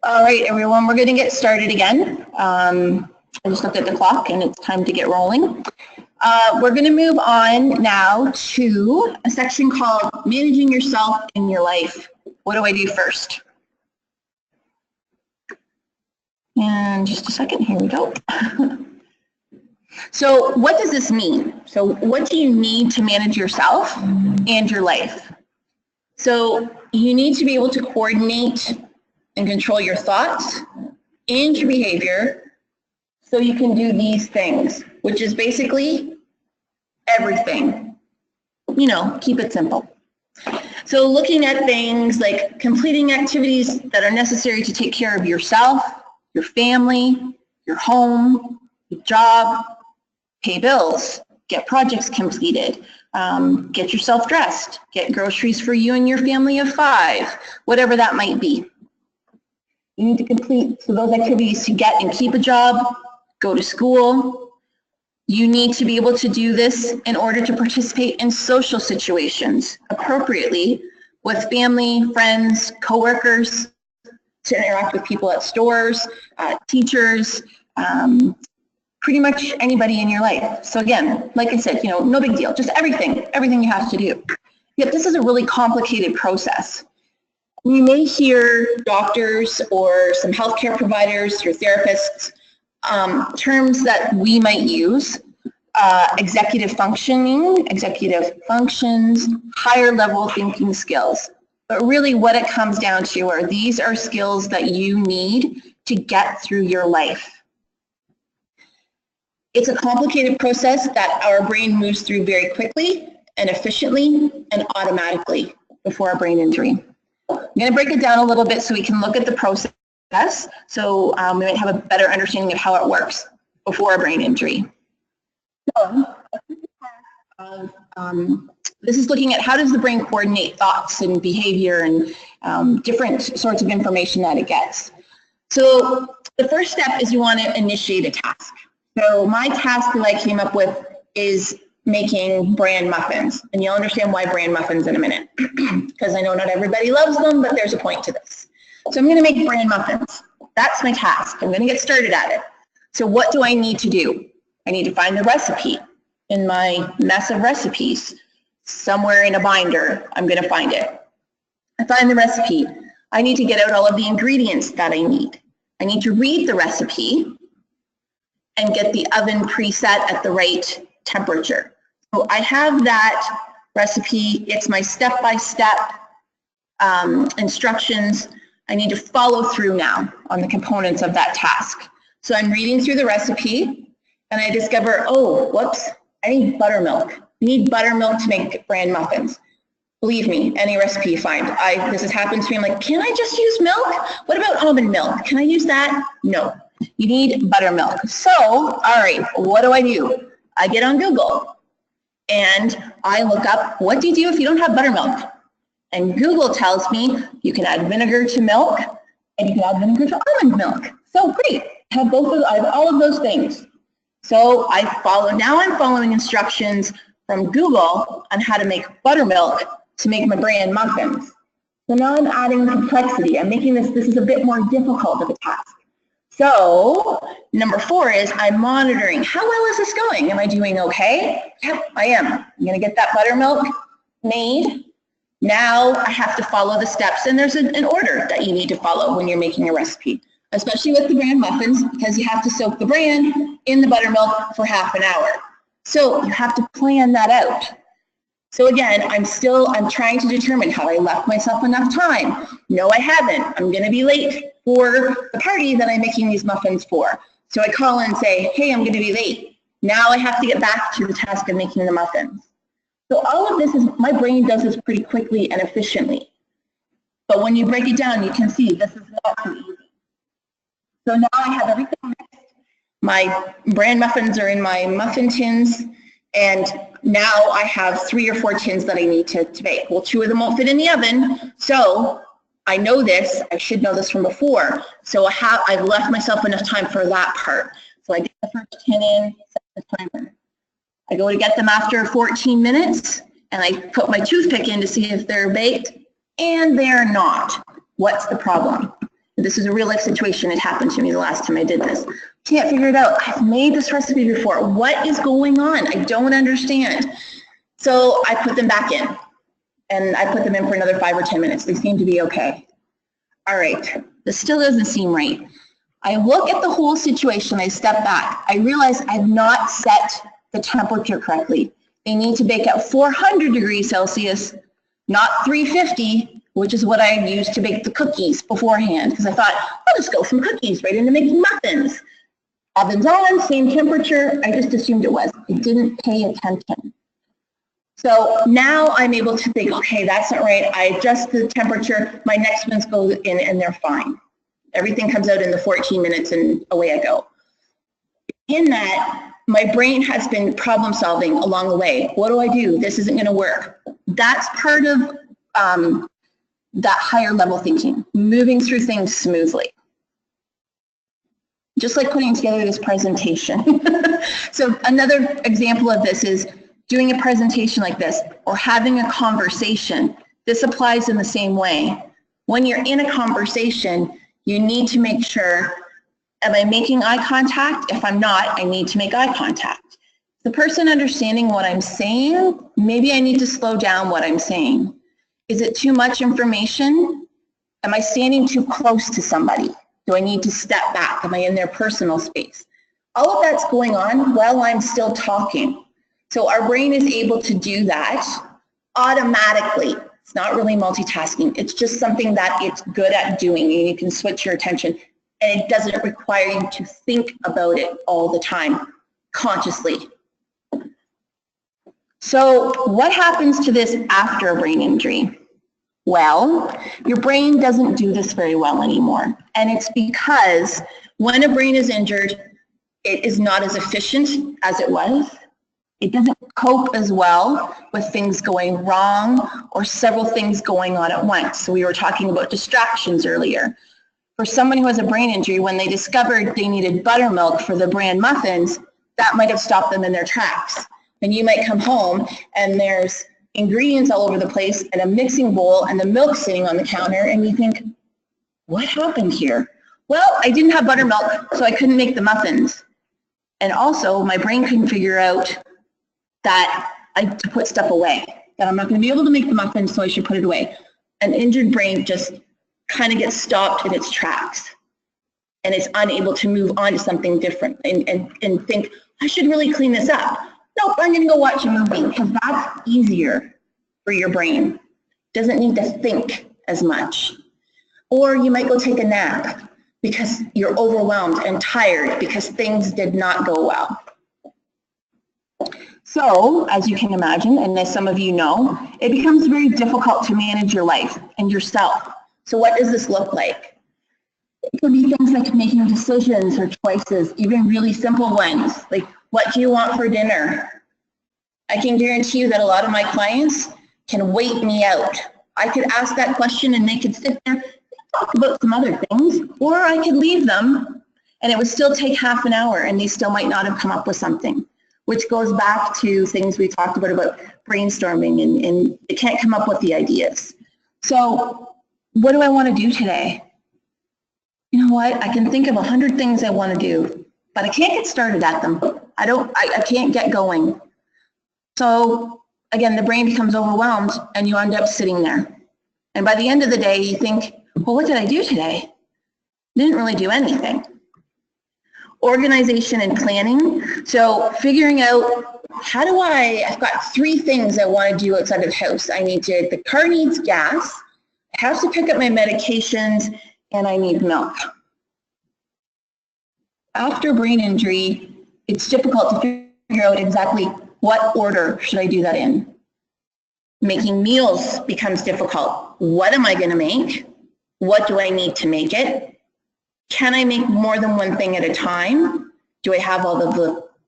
All right, everyone, we're going to get started again. I just looked at the clock and it's time to get rolling. We're going to move on now to a section called Managing Yourself in Your Life. What do I do first? And just a second, here we go. So what does this mean? So what do you need to manage yourself and your life? So you need to be able to coordinate and control your thoughts and your behavior so you can do these things, which is basically everything. You know, keep it simple. So looking at things like completing activities that are necessary to take care of yourself, your family, your home, your job, pay bills, get projects completed, get yourself dressed, get groceries for you and your family of 5, whatever that might be. You need to complete those activities to get and keep a job, go to school. You need to be able to do this in order to participate in social situations appropriately with family, friends, coworkers, to interact with people at stores, teachers, pretty much anybody in your life. So again, like I said, you know, no big deal, just everything you have to do. Yet this is a really complicated process. You may hear doctors or some healthcare providers, your therapists, terms that we might use, executive functioning, executive functions, higher level thinking skills. But really what it comes down to are these are skills that you need to get through your life. It's a complicated process that our brain moves through very quickly and efficiently and automatically before a brain injury. I'm going to break it down a little bit so we can look at the process, so we might have a better understanding of how it works before a brain injury. So, this is looking at how does the brain coordinate thoughts and behavior and different sorts of information that it gets. So the first step is you want to initiate a task. So my task that I came up with is making bran muffins, and you'll understand why bran muffins in a minute, because I know not everybody loves them, but there's a point to this. So I'm going to make bran muffins. That's my task. I'm going to get started at it. So what do I need to do? I need to find the recipe in my mess of recipes. Somewhere in a binder, I'm going to find it. I find the recipe. I need to get out all of the ingredients that I need. I need to read the recipe and get the oven preset at the right temperature. So I have that recipe. It's my step-by-step instructions. I need to follow through now on the components of that task. So I'm reading through the recipe and I discover, oh, whoops, I need buttermilk. You need buttermilk to make bran muffins. Believe me, any recipe you find. This has happened to me. I'm like, can I just use milk? What about almond milk? Can I use that? No, you need buttermilk. So, all right, what do? I get on Google and I look up, what do you do if you don't have buttermilk? And Google tells me you can add vinegar to milk and you can add vinegar to almond milk. So great, I have all of those things. So now I'm following instructions from Google on how to make buttermilk to make my bran muffins. So now I'm adding complexity. I'm making this is a bit more difficult of a task. So number 4 is I'm monitoring. How well is this going? Am I doing okay? Yep, I am. I'm going to get that buttermilk made. Now I have to follow the steps, and there's an order that you need to follow when you're making a recipe, especially with the bran muffins, because you have to soak the bran in the buttermilk for half an hour. So you have to plan that out. So again, I'm trying to determine have I left myself enough time? No, I haven't. I'm going to be late for the party that I'm making these muffins for. So I call in and say, hey, I'm going to be late. Now I have to get back to the task of making the muffins. So all of this my brain does this pretty quickly and efficiently. But when you break it down, you can see this is not too easy. So now I have everything mixed. My bran muffins are in my muffin tins, and now I have 3 or 4 tins that I need to bake. Well, 2 of them won't fit in the oven, so I know this. I should know this from before. So I've left myself enough time for that part. So I get the first tin in, set the timer. I go to get them after 14 minutes, and I put my toothpick in to see if they're baked, and they're not. What's the problem? This is a real life situation. It happened to me the last time I did this. Can't figure it out. I've made this recipe before. What is going on? I don't understand. So I put them back in, and I put them in for another 5 or 10 minutes. They seem to be okay. All right, this still doesn't seem right. I look at the whole situation. I step back. I realize I've not set the temperature correctly. They need to bake at 400 degrees Celsius, not 350, which is what I used to bake the cookies beforehand, because I thought, I'll just go from cookies right into making muffins. Oven's on, same temperature. I just assumed it was. I didn't pay attention. So now I'm able to think, okay, that's not right. I adjust the temperature. My next ones go in and they're fine. Everything comes out in the 14 minutes and away I go. In that, my brain has been problem solving along the way. What do I do? This isn't going to work. That's part of that higher level thinking, moving through things smoothly. Just like putting together this presentation. So another example of this is doing a presentation like this or having a conversation. This applies in the same way. When you're in a conversation, you need to make sure, am I making eye contact? If I'm not, I need to make eye contact. The person understanding what I'm saying, maybe I need to slow down what I'm saying. Is it too much information? Am I standing too close to somebody? Do I need to step back? Am I in their personal space? All of that's going on while I'm still talking. So our brain is able to do that automatically. It's not really multitasking. It's just something that it's good at doing, and you can switch your attention, and it doesn't require you to think about it all the time consciously. So what happens to this after a brain injury? Well, your brain doesn't do this very well anymore. And it's because when a brain is injured, it is not as efficient as it was. It doesn't cope as well with things going wrong or several things going on at once. So we were talking about distractions earlier. For someone who has a brain injury, when they discovered they needed buttermilk for the bran muffins, that might have stopped them in their tracks. And you might come home and there's ingredients all over the place and a mixing bowl and the milk sitting on the counter, and you think, what happened here? Well, I didn't have buttermilk, so I couldn't make the muffins. And also, my brain couldn't figure out that I had to put stuff away, that I'm not going to be able to make the muffins, so I should put it away. An injured brain just kind of gets stopped in its tracks, and it's unable to move on to something different and think, I should really clean this up. Nope, I'm going to go watch a movie, because that's easier for your brain. Doesn't need to think as much. Or you might go take a nap because you're overwhelmed and tired because things did not go well. So, as you can imagine, and as some of you know, it becomes very difficult to manage your life and yourself. So what does this look like? It could be things like making decisions or choices, even really simple ones, like what do you want for dinner? I can guarantee you that a lot of my clients can wait me out. I could ask that question and they could sit there and talk about some other things, or I could leave them and it would still take half an hour and they still might not have come up with something, which goes back to things we talked about brainstorming and they can't come up with the ideas. So what do I want to do today? You know what? I can think of 100 things I want to do, but I can't get started at them. I can't get going. So again, the brain becomes overwhelmed and you end up sitting there. And by the end of the day, you think, well, what did I do today? Didn't really do anything. Organization and planning. So figuring out, I've got 3 things I want to do outside of the house. The car needs gas, I have to pick up my medications, and I need milk. After brain injury, it's difficult to figure out exactly what order should I do that in. Making meals becomes difficult. What am I going to make? What do I need to make it? Can I make more than one thing at a time? Do I have all of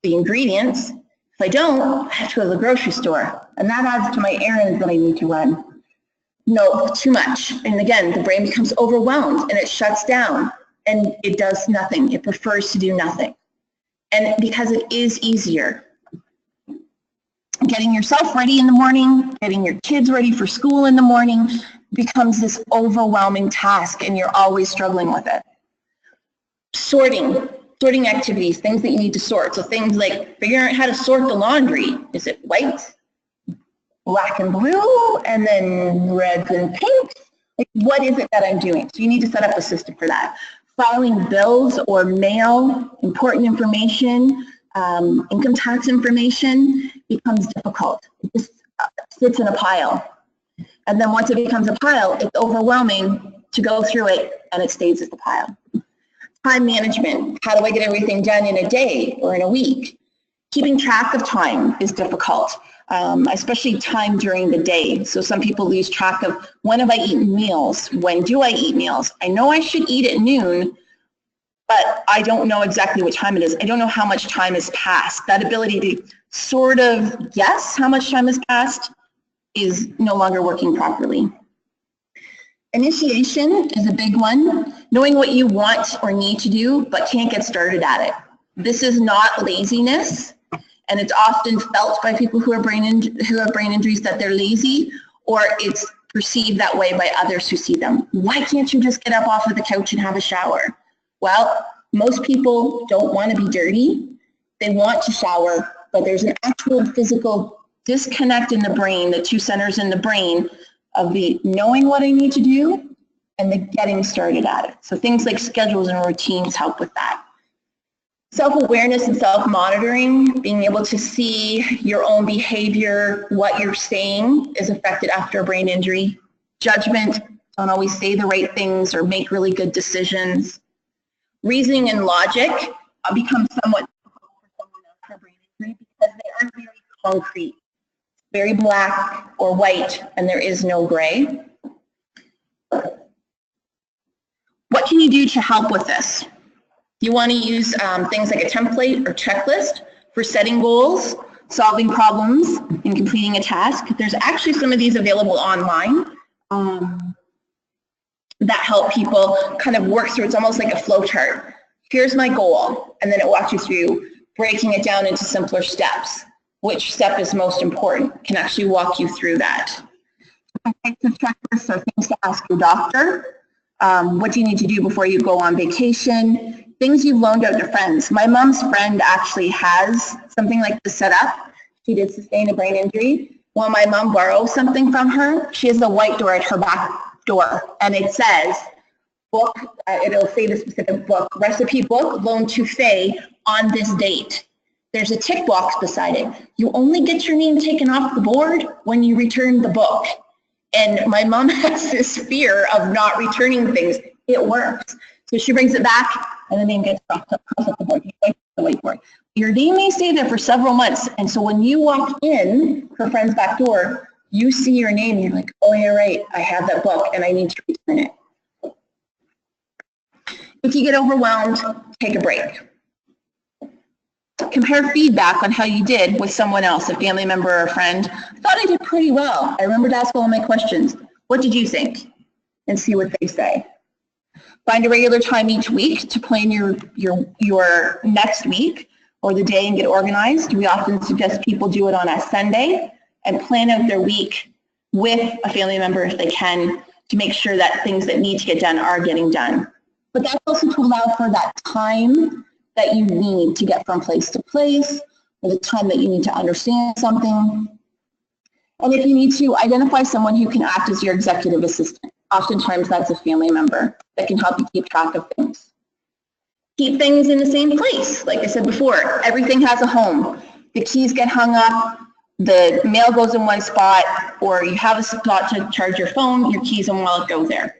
the ingredients? If I don't, I have to go to the grocery store, and that adds to my errands that I need to run. No, too much. And again, the brain becomes overwhelmed and it shuts down and it does nothing. It prefers to do nothing. And because it is easier. Getting yourself ready in the morning, getting your kids ready for school in the morning, becomes this overwhelming task and you're always struggling with it. Sorting activities, things that you need to sort. So things like figuring out how to sort the laundry. Is it white, black and blue, and then reds and pinks? Like, what is it that I'm doing? So you need to set up a system for that. Filing bills or mail, important information, income tax information becomes difficult. It just sits in a pile. And then once it becomes a pile, it's overwhelming to go through it, and it stays as a pile. Time management. How do I get everything done in a day or in a week? Keeping track of time is difficult, especially time during the day. So some people lose track of when have I eaten meals? When do I eat meals? I know I should eat at noon, but I don't know exactly what time it is. I don't know how much time has passed. That ability to sort of guess how much time has passed is no longer working properly. Initiation is a big one. Knowing what you want or need to do, but can't get started at it. This is not laziness, and it's often felt by people who have brain injuries that they're lazy, or it's perceived that way by others who see them. Why can't you just get up off of the couch and have a shower? Well, most people don't want to be dirty. They want to shower, but there's an actual physical disconnect in the brain, the two centers in the brain, of the knowing what I need to do and the getting started at it. So things like schedules and routines help with that. Self-awareness and self-monitoring, being able to see your own behavior, what you're saying is affected after a brain injury. Judgment, don't always say the right things or make really good decisions. Reasoning and logic become somewhat difficult for someone after a brain injury because they aren't very concrete. Very black or white, and there is no gray. What can you do to help with this? You want to use things like a template or checklist for setting goals, solving problems, and completing a task. There's actually some of these available online that help people kind of work through. It's almost like a flow chart. Here's my goal, and then it walks you through breaking it down into simpler steps. Which step is most important, can actually walk you through that. Types of checklists are things to ask your doctor. What do you need to do before you go on vacation? Things you've loaned out to friends. My mom's friend actually has something like this set up. She did sustain a brain injury. When my mom borrows something from her, she has a white door at her back door, and it says, book, it'll say the specific book, recipe book, loan to Faye on this date. There's a tick box beside it. You only get your name taken off the board when you return the book. And my mom has this fear of not returning things. It works. So she brings it back and the name gets crossed up the board. You wait for the whiteboard. Your name may stay there for several months. And so when you walk in her friend's back door, you see your name and you're like, oh, you're right. I have that book and I need to return it. If you get overwhelmed, take a break. Compare feedback on how you did with someone else, a family member or a friend. I thought I did pretty well. I remembered to ask all my questions. What did you think? And see what they say. Find a regular time each week to plan your next week or the day and get organized. We often suggest people do it on a Sunday and plan out their week with a family member if they can to make sure that things that need to get done are getting done. But that's also to allow for that time that you need to get from place to place, or the time that you need to understand something. And if you need to, identify someone who can act as your executive assistant. Oftentimes that's a family member that can help you keep track of things. Keep things in the same place. Like I said before, everything has a home. The keys get hung up, the mail goes in one spot, or you have a spot to charge your phone, your keys and wallet go there.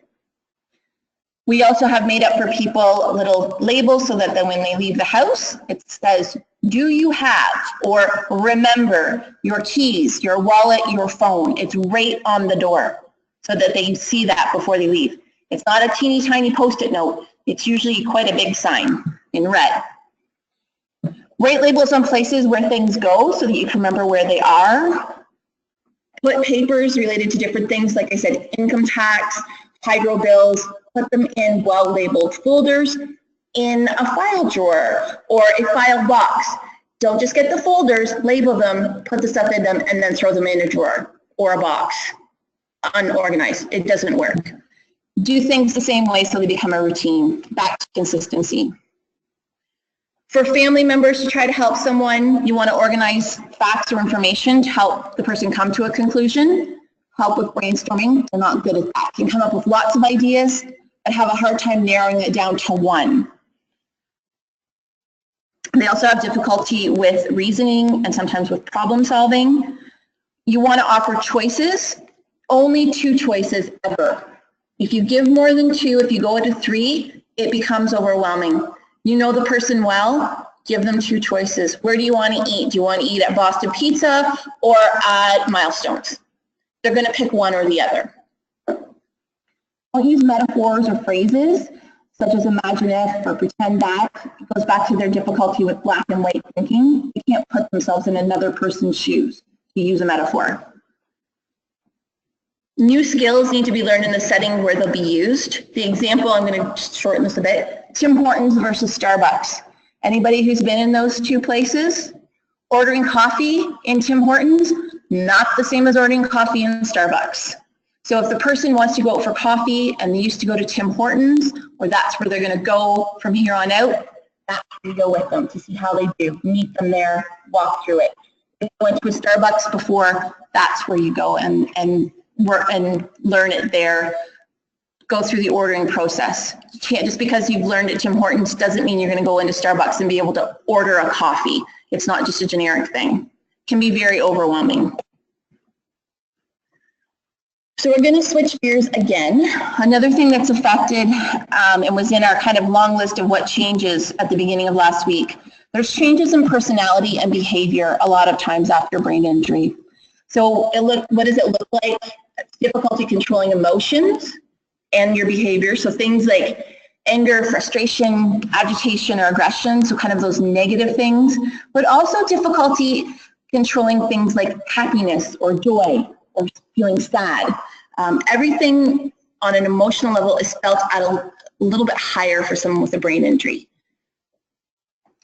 We also have made up for people little labels so that then when they leave the house, it says, do you have, or remember your keys, your wallet, your phone. It's right on the door so that they see that before they leave. It's not a teeny tiny Post-it note. It's usually quite a big sign in red. Write labels on places where things go so that you can remember where they are. Put papers related to different things, like I said, income tax, hydro bills, put them in well-labeled folders in a file drawer or a file box. Don't just get the folders, label them, put the stuff in them, and then throw them in a drawer or a box. unorganized. It doesn't work. Do things the same way so they become a routine. Back to consistency. For family members to try to help someone, you want to organize facts or information to help the person come to a conclusion. Help with brainstorming. They're not good at that. Can come up with lots of ideas, but have a hard time narrowing it down to one. They also have difficulty with reasoning and sometimes with problem solving. You want to offer choices, only 2 choices ever. If you give more than 2, if you go to 3, it becomes overwhelming. You know the person well, give them 2 choices. Where do you want to eat? Do you want to eat at Boston Pizza or at Milestones? They're going to pick one or the other. Don't use metaphors or phrases such as imagine if or pretend that. It goes back to their difficulty with black and white thinking. They can't put themselves in another person's shoes to use a metaphor. New skills need to be learned in the setting where they'll be used. The example, I'm going to shorten this a bit, Tim Hortons versus Starbucks. Anybody who's been in those 2 places? Ordering coffee in Tim Hortons, not the same as ordering coffee in Starbucks. So if the person wants to go out for coffee and they used to go to Tim Hortons, or that's where they're going to go from here on out, that's where you go with them to see how they do. Meet them there, walk through it. If you went to a Starbucks before, that's where you go and work and learn it there. Go through the ordering process. You can't, just because you've learned at Tim Hortons doesn't mean you're going to go into Starbucks and be able to order a coffee. It's not just a generic thing. It can be very overwhelming. So we're going to switch gears again. Another thing that's affected and was in our kind of long list of what changes at the beginning of last week, there's changes in personality and behavior a lot of times after brain injury. So what does it look like? Difficulty controlling emotions and your behavior. So things like anger, frustration, agitation, or aggression, so kind of those negative things, but also difficulty controlling things like happiness or joy or feeling sad. Everything on an emotional level is felt at a little bit higher for someone with a brain injury.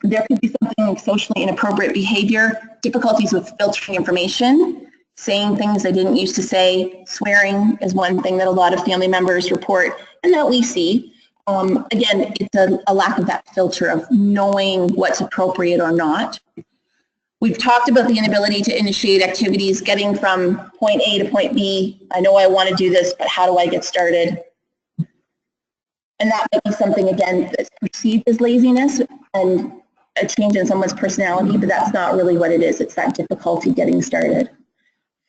There could be something like socially inappropriate behavior, difficulties with filtering information, saying things they didn't used to say. Swearing is one thing that a lot of family members report and that we see. Again, it's a lack of that filter of knowing what's appropriate or not. We've talked about the inability to initiate activities, getting from point A to point B. I know I want to do this, but how do I get started? And that may be something, again, that's perceived as laziness and a change in someone's personality, but that's not really what it is. It's that difficulty getting started.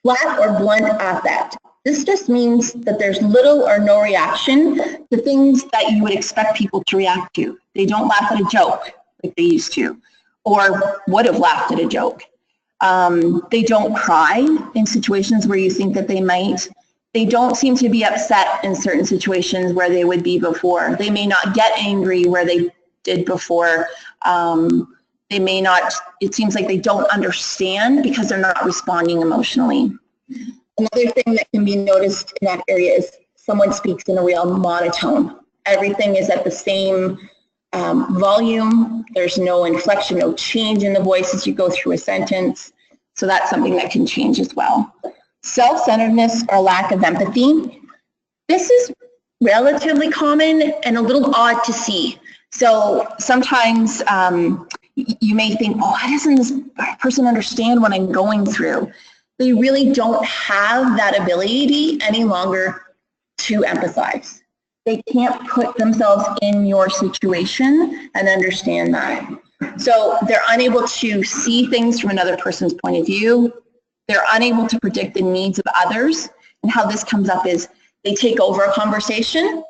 Flat or blunt affect. This just means that there's little or no reaction to things that you would expect people to react to. They don't laugh at a joke like they used to, or would have laughed at a joke. They don't cry in situations where you think that they might. They don't seem to be upset in certain situations where they would be before. They may not get angry where they did before. They may not, it seems like they don't understand because they're not responding emotionally. Another thing that can be noticed in that area is someone speaks in a real monotone. Everything is at the same volume. There's no inflection, no change in the voice as you go through a sentence. So that's something that can change as well. Self-centeredness or lack of empathy. This is relatively common and a little odd to see. So sometimes you may think, oh, why doesn't this person understand what I'm going through? They really don't have that ability any longer to empathize. They can't put themselves in your situation and understand that. So they're unable to see things from another person's point of view. They're unable to predict the needs of others. And how this comes up is they take over a conversation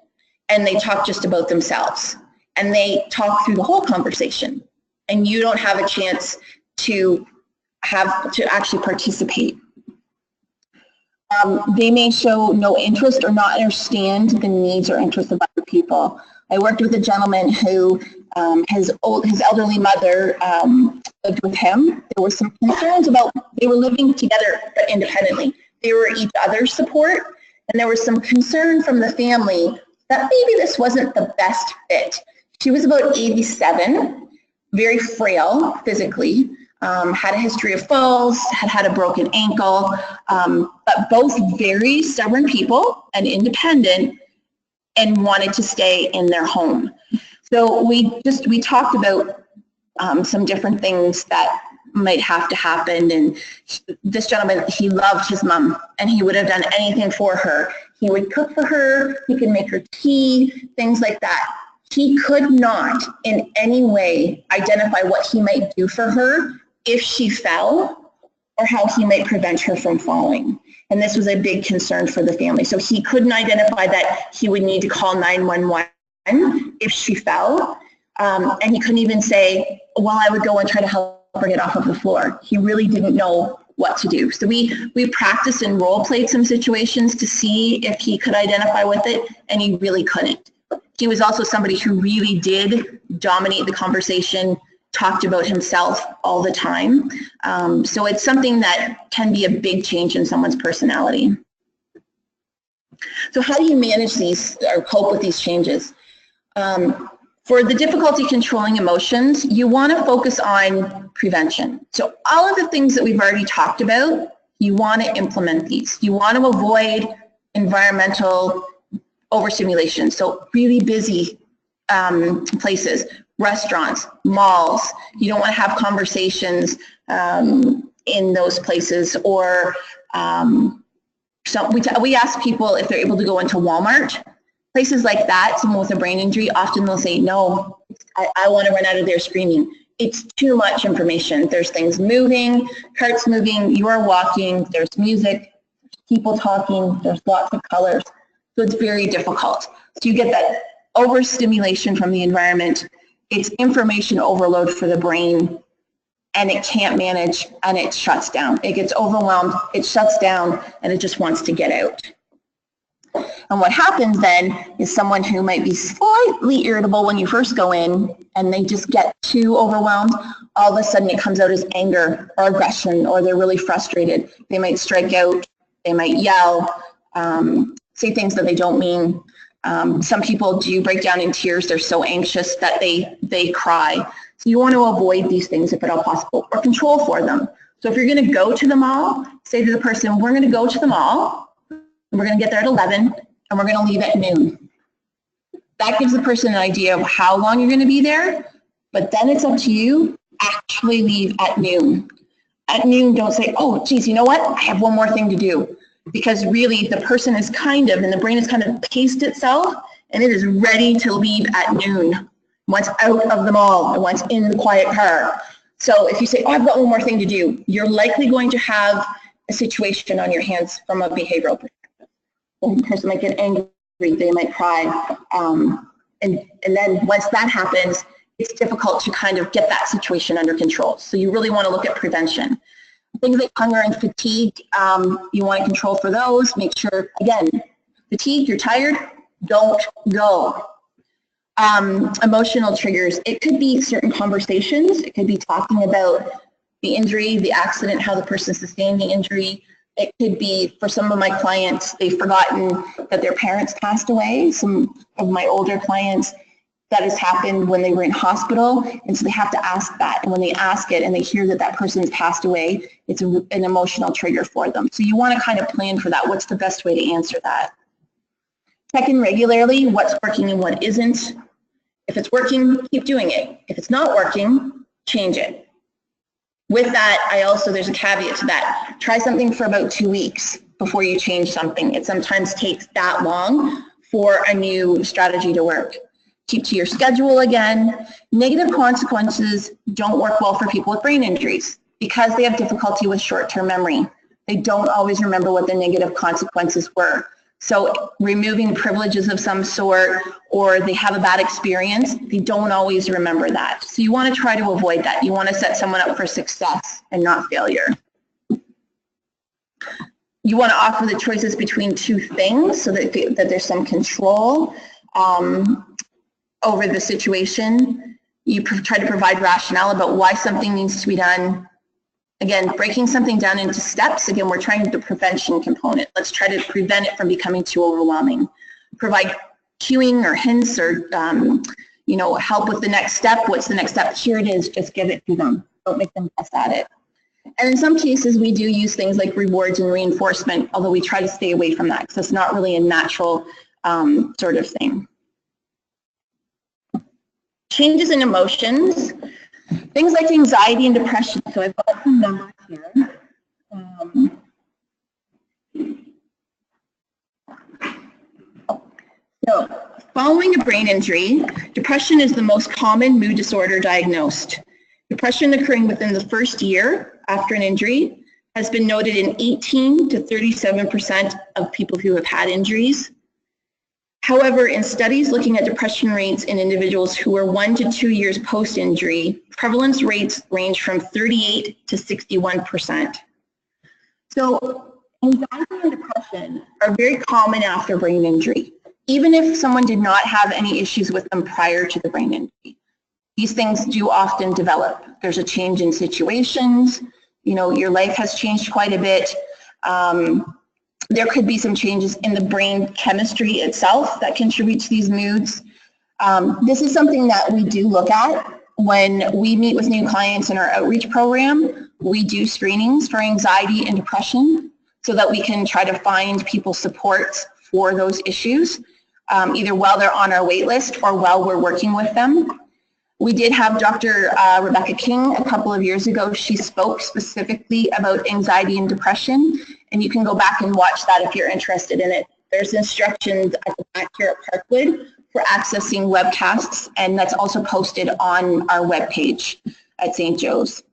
and they talk just about themselves. And they talk through the whole conversation. And you don't have a chance to actually participate. They may show no interest or not understand the needs or interests of other people. I worked with a gentleman who his elderly mother lived with him. There were some concerns about, they were living together but independently. They were each other's support, and there was some concern from the family that maybe this wasn't the best fit. She was about 87, very frail physically, had a history of falls, had a broken ankle, but both very stubborn people and independent and wanted to stay in their home. So we talked about some different things that might have to happen. And this gentleman, he loved his mom and he would have done anything for her. He would cook for her, he could make her tea, things like that. He could not in any way identify what he might do for her if she fell or how he might prevent her from falling. And this was a big concern for the family. So he couldn't identify that he would need to call 911 if she fell. And he couldn't even say, well, I would go and try to help her get off of the floor. He really didn't know what to do. So we practiced and role played some situations to see if he could identify with it, and he really couldn't. He was also somebody who really did dominate the conversation, talked about himself all the time. So it's something that can be a big change in someone's personality. So how do you manage these or cope with these changes? For the difficulty controlling emotions, you want to focus on prevention. So all of the things that we've already talked about, you want to implement these. You want to avoid environmental overstimulation. So really busy places, restaurants, malls. You don't want to have conversations in those places. Or so we ask people if they're able to go into Walmart. Places like that, someone with a brain injury, often they'll say, no, I want to run out of there screaming. It's too much information. There's things moving, carts moving, you are walking, there's music, people talking, there's lots of colors. So it's very difficult. So you get that overstimulation from the environment. It's information overload for the brain, and it can't manage, and it shuts down. It gets overwhelmed, it shuts down, and it just wants to get out. And what happens then is someone who might be slightly irritable when you first go in and they just get too overwhelmed, all of a sudden it comes out as anger or aggression, or they're really frustrated. They might strike out, they might yell, say things that they don't mean. Some people do break down in tears. They're so anxious that they cry. So you want to avoid these things if at all possible, or control for them. So if you're going to go to the mall, say to the person, we're going to go to the mall, and we're going to get there at 11, and we're going to leave at noon. That gives the person an idea of how long you're going to be there, but then it's up to you. Actually leave at noon. At noon, don't say, oh, geez, you know what? I have one more thing to do. Because really, the person is and the brain has kind of paced itself, and it is ready to leave at noon, once out of the mall, and once in the quiet car. So if you say, oh, I've got one more thing to do, you're likely going to have a situation on your hands from a behavioral perspective. The person might get angry, they might cry, and then once that happens, it's difficult to kind of get that situation under control. So you really want to look at prevention. Things like hunger and fatigue, you want to control for those. Make sure, again, fatigue, you're tired, don't go. Emotional triggers, it could be certain conversations. It could be talking about the injury, the accident, how the person sustained the injury. It could be, for some of my clients, they've forgotten that their parents passed away. Some of my older clients, that has happened when they were in hospital, and so they have to ask that. And when they ask it and they hear that that person's passed away, it's an emotional trigger for them. So you want to kind of plan for that. What's the best way to answer that? Check in regularly, what's working and what isn't. If it's working, keep doing it. If it's not working, change it. With that, there's a caveat to that. Try something for about 2 weeks before you change something. It sometimes takes that long for a new strategy to work. Keep to your schedule again. Negative consequences don't work well for people with brain injuries because they have difficulty with short-term memory. They don't always remember what the negative consequences were. So removing privileges of some sort, or they have a bad experience, they don't always remember that. So you want to try to avoid that. You want to set someone up for success and not failure. You want to offer the choices between two things so that there's some control over the situation. You try to provide rationale about why something needs to be done. Again, breaking something down into steps. Again, we're trying the prevention component. Let's try to prevent it from becoming too overwhelming. Provide cueing or hints or help with the next step. What's the next step? Here it is. Just give it to them. don't make them best at it. And in some cases, we do use things like rewards and reinforcement, although we try to stay away from that because it's not really a natural sort of thing. Changes in emotions, things like anxiety and depression. So I've got some numbers here. So following a brain injury, depression is the most common mood disorder diagnosed. Depression occurring within the first year after an injury has been noted in 18 to 37% of people who have had injuries. However, in studies looking at depression rates in individuals who were 1 to 2 years post-injury, prevalence rates range from 38 to 61%. So anxiety and depression are very common after brain injury, even if someone did not have any issues with them prior to the brain injury. These things do often develop. There's a change in situations, you know, your life has changed quite a bit. There could be some changes in the brain chemistry itself that contribute to these moods. This is something that we do look at when we meet with new clients in our outreach program. We do screenings for anxiety and depression so that we can try to find people supports for those issues, either while they're on our wait list or while we're working with them. We did have Dr. Rebecca King a couple of years ago. She spoke specifically about anxiety and depression, and you can go back and watch that if you're interested in it. There's instructions at the back here at Parkwood for accessing webcasts, and that's also posted on our webpage at St. Joe's.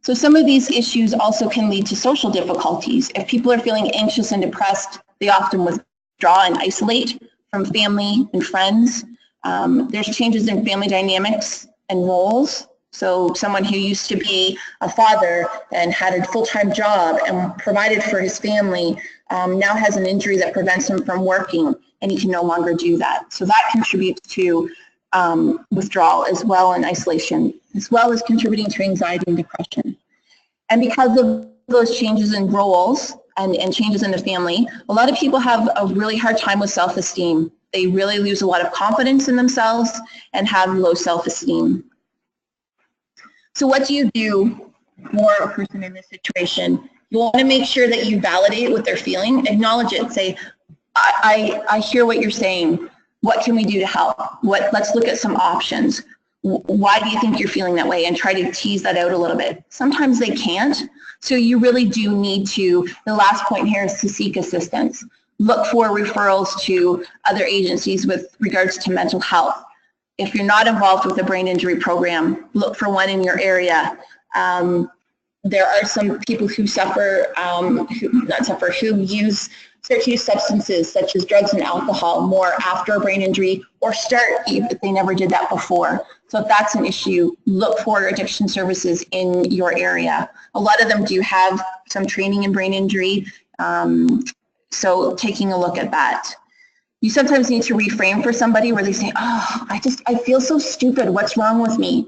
So some of these issues also can lead to social difficulties. If people are feeling anxious and depressed, they often withdraw and isolate from family and friends. There's changes in family dynamics and roles. So someone who used to be a father and had a full-time job and provided for his family now has an injury that prevents him from working, and he can no longer do that. So that contributes to withdrawal as well, and isolation, as well as contributing to anxiety and depression. And because of those changes in roles and changes in the family, a lot of people have a really hard time with self-esteem. They really lose a lot of confidence in themselves and have low self-esteem. So what do you do for a person in this situation? You want to make sure that you validate what they're feeling, acknowledge it, say, I hear what you're saying. What can we do to help? Let's look at some options. Why do you think you're feeling that way? And try to tease that out a little bit. Sometimes they can't. So you really do need to, the last point here is to seek assistance. Look for referrals to other agencies with regards to mental health. If you're not involved with a brain injury program, look for one in your area. There are some people who suffer, who use start to use substances such as drugs and alcohol more after a brain injury, or start if they never did that before. So if that's an issue, look for addiction services in your area. A lot of them do have some training in brain injury. So taking a look at that. You sometimes need to reframe for somebody where they say, oh, I feel so stupid. What's wrong with me?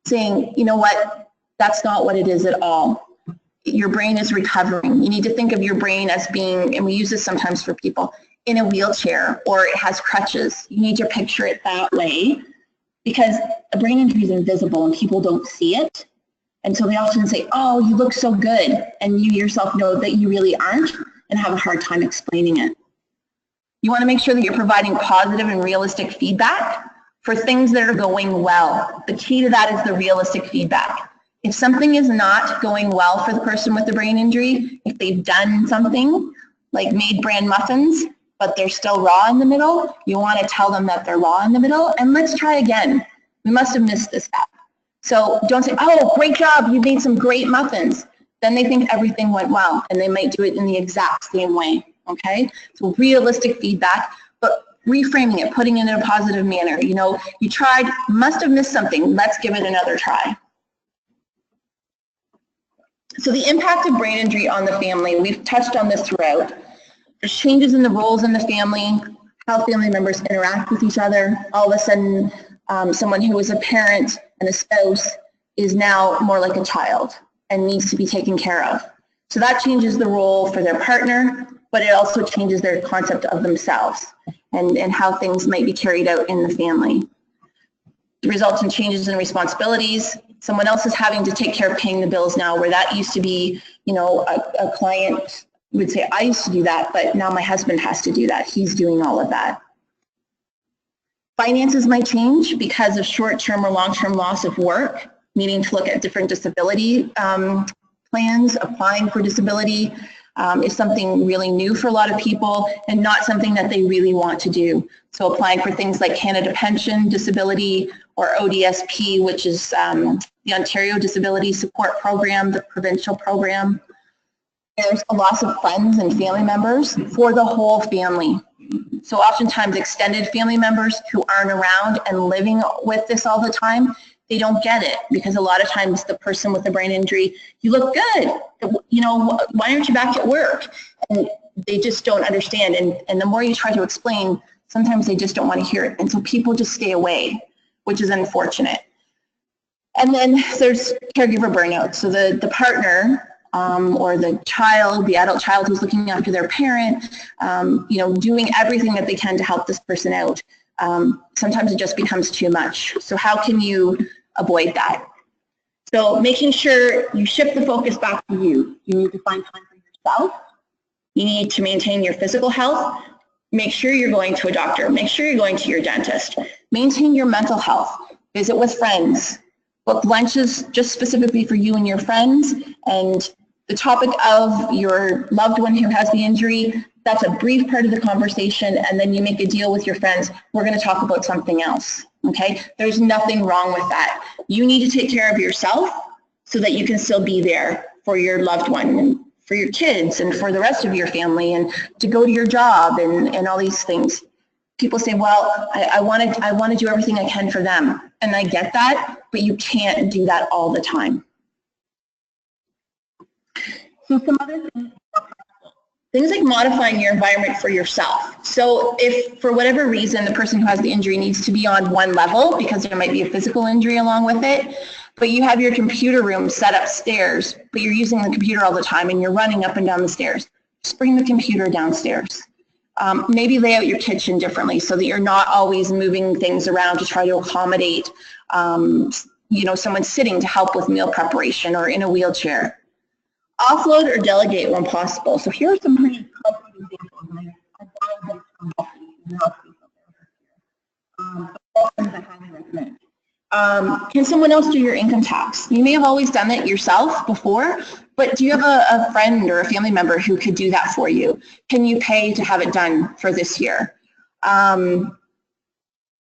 Saying, you know what, that's not what it is at all. Your brain is recovering. You need to think of your brain as being, and we use this sometimes for people, in a wheelchair or it has crutches. You need to picture it that way because a brain injury is invisible and people don't see it. And so they often say, oh, you look so good. And you yourself know that you really aren't and have a hard time explaining it. You want to make sure that you're providing positive and realistic feedback for things that are going well. The key to that is the realistic feedback. If something is not going well for the person with the brain injury, if they've done something like made bran muffins, but they're still raw in the middle, you want to tell them that they're raw in the middle and let's try again. We must have missed this step. So don't say, oh, great job, you made some great muffins. Then they think everything went well and they might do it in the exact same way, okay? So realistic feedback, but reframing it, putting it in a positive manner. You know, you tried, must have missed something, let's give it another try. So the impact of brain injury on the family, we've touched on this throughout. There's changes in the roles in the family, how family members interact with each other. All of a sudden, someone who was a parent and a spouse is now more like a child and needs to be taken care of. So that changes the role for their partner, but it also changes their concept of themselves and how things might be carried out in the family. It results in changes in responsibilities, Someone else is having to take care of paying the bills now, where that used to be, you know, a client would say, I used to do that, but now my husband has to do that. He's doing all of that. Finances might change because of short-term or long-term loss of work, needing to look at different disability plans. Applying for disability is something really new for a lot of people and not something that they really want to do. So applying for things like Canada Pension Disability or ODSP, which is the Ontario Disability Support Program, the provincial program. There's a loss of friends and family members for the whole family. So oftentimes extended family members who aren't around and living with this all the time, they don't get it, because a lot of times the person with the brain injury, you look good, you know, why aren't you back at work? And they just don't understand. And the more you try to explain, sometimes they just don't want to hear it. And so people just stay away, which is unfortunate. And then there's caregiver burnout. So the partner or the child, the adult child who's looking after their parent, you know, doing everything that they can to help this person out. Sometimes it just becomes too much. So how can you avoid that? So making sure you shift the focus back to you. You need to find time for yourself. You need to maintain your physical health. Make sure you're going to a doctor. Make sure you're going to your dentist. Maintain your mental health. Visit with friends. Book lunches just specifically for you and your friends. And the topic of your loved one who has the injury, that's a brief part of the conversation, and then you make a deal with your friends. We're going to talk about something else, okay? There's nothing wrong with that. You need to take care of yourself so that you can still be there for your loved one and for your kids and for the rest of your family, and to go to your job and all these things. People say, well, I want to do everything I can for them. And I get that, but you can't do that all the time. So some other things like modifying your environment for yourself. So if for whatever reason the person who has the injury needs to be on one level because there might be a physical injury along with it, but you have your computer room set upstairs, but you're using the computer all the time and you're running up and down the stairs, just bring the computer downstairs. Maybe lay out your kitchen differently so that you're not always moving things around to try to accommodate, you know, someone sitting to help with meal preparation or in a wheelchair. Offload or delegate when possible. So here are some pretty concrete examples. And I borrowed this from Betsy, I highly recommend. Can someone else do your income tax? You may have always done it yourself before, but do you have a friend or a family member who could do that for you? Can you pay to have it done for this year? Can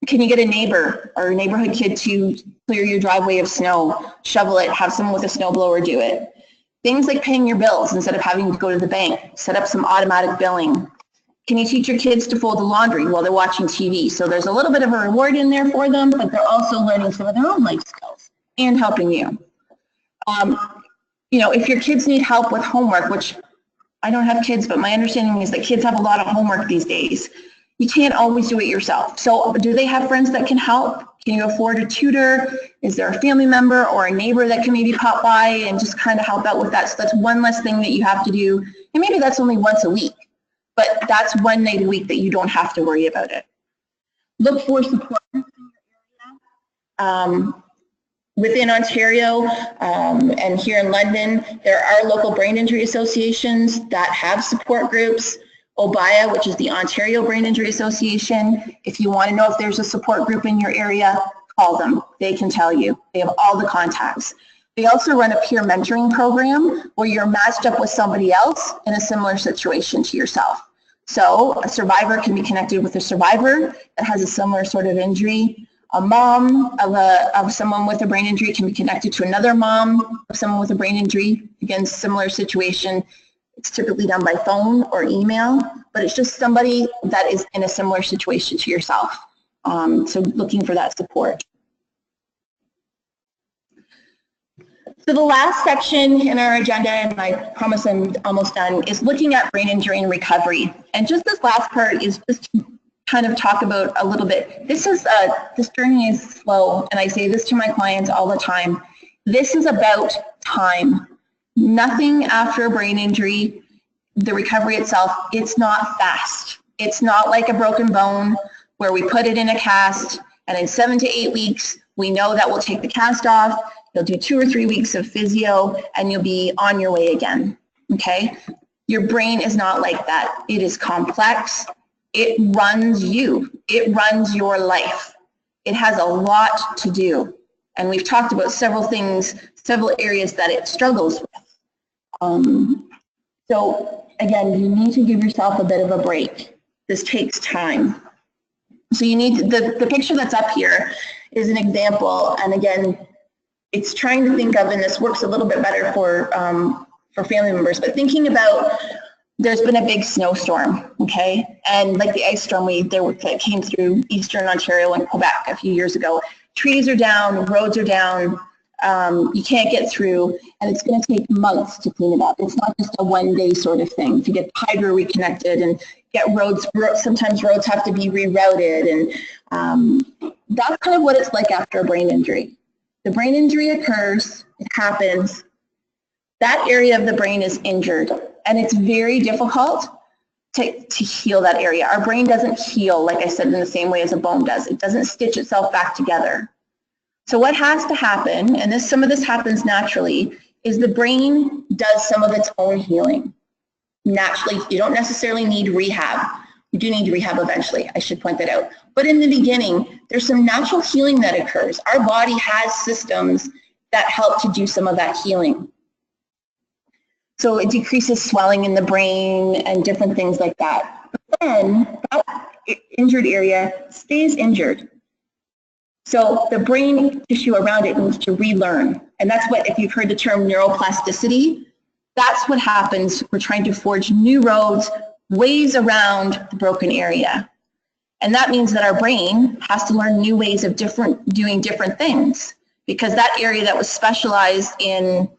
you get a neighbor or a neighborhood kid to clear your driveway of snow, shovel it, have someone with a snowblower do it? Things like paying your bills instead of having to go to the bank, set up some automatic billing. Can you teach your kids to fold the laundry while they're watching TV? So there's a little bit of a reward in there for them, but they're also learning some of their own life skills and helping you. You know, if your kids need help with homework, which I don't have kids, but my understanding is that kids have a lot of homework these days. You can't always do it yourself. So do they have friends that can help? Can you afford a tutor? Is there a family member or a neighbor that can maybe pop by and just kind of help out with that? So that's one less thing that you have to do. And maybe that's only once a week, but that's one night a week that you don't have to worry about it. Look for support groups in your area. Within Ontario and here in London, there are local brain injury associations that have support groups. OBIA, which is the Ontario Brain Injury Association. If you want to know if there's a support group in your area, call them. They can tell you. They have all the contacts. They also run a peer mentoring program where you're matched up with somebody else in a similar situation to yourself. So a survivor can be connected with a survivor that has a similar sort of injury. A mom of someone with a brain injury can be connected to another mom of someone with a brain injury. Again, similar situation. It's typically done by phone or email, but it's just somebody that is in a similar situation to yourself. So looking for that support. So the last section in our agenda, and I promise I'm almost done, is looking at brain injury and recovery. And just this last part is just to kind of talk about a little bit. This journey is slow, and I say this to my clients all the time. This is about time. Nothing after a brain injury, the recovery itself, it's not fast. It's not like a broken bone where we put it in a cast and in 7 to 8 weeks, we know that we'll take the cast off You'll do 2 or 3 weeks of physio and you'll be on your way again, okay? Your brain is not like that. It is complex. It runs you. It runs your life. It has a lot to do. And we've talked about several things, several areas that it struggles with. So again, you need to give yourself a bit of a break. This takes time. So you need, the picture that's up here is an example. And again, it's trying to think of, and this works a little bit better for family members, but thinking about, there's been a big snowstorm, okay? And like the ice storm that came through Eastern Ontario and Quebec a few years ago. Trees are down, roads are down, you can't get through, and it's going to take months to clean it up. It's not just a one-day sort of thing to get hydro reconnected and get roads, sometimes roads have to be rerouted, and that's kind of what it's like after a brain injury. The brain injury occurs, it happens, that area of the brain is injured, and it's very difficult to heal that area. Our brain doesn't heal, like I said, in the same way as a bone does. It doesn't stitch itself back together. So what has to happen, and some of this happens naturally, is the brain does some of its own healing. Naturally, you don't necessarily need rehab. You do need rehab eventually, I should point that out. But in the beginning, there's some natural healing that occurs. Our body has systems that help to do some of that healing. So it decreases swelling in the brain and different things like that. But then that injured area stays injured. So the brain tissue around it needs to relearn. And that's what, if you've heard the term neuroplasticity, that's what happens. We're trying to forge new roads, ways around the broken area. And that means that our brain has to learn new ways of doing different things, because that area that was specialized in,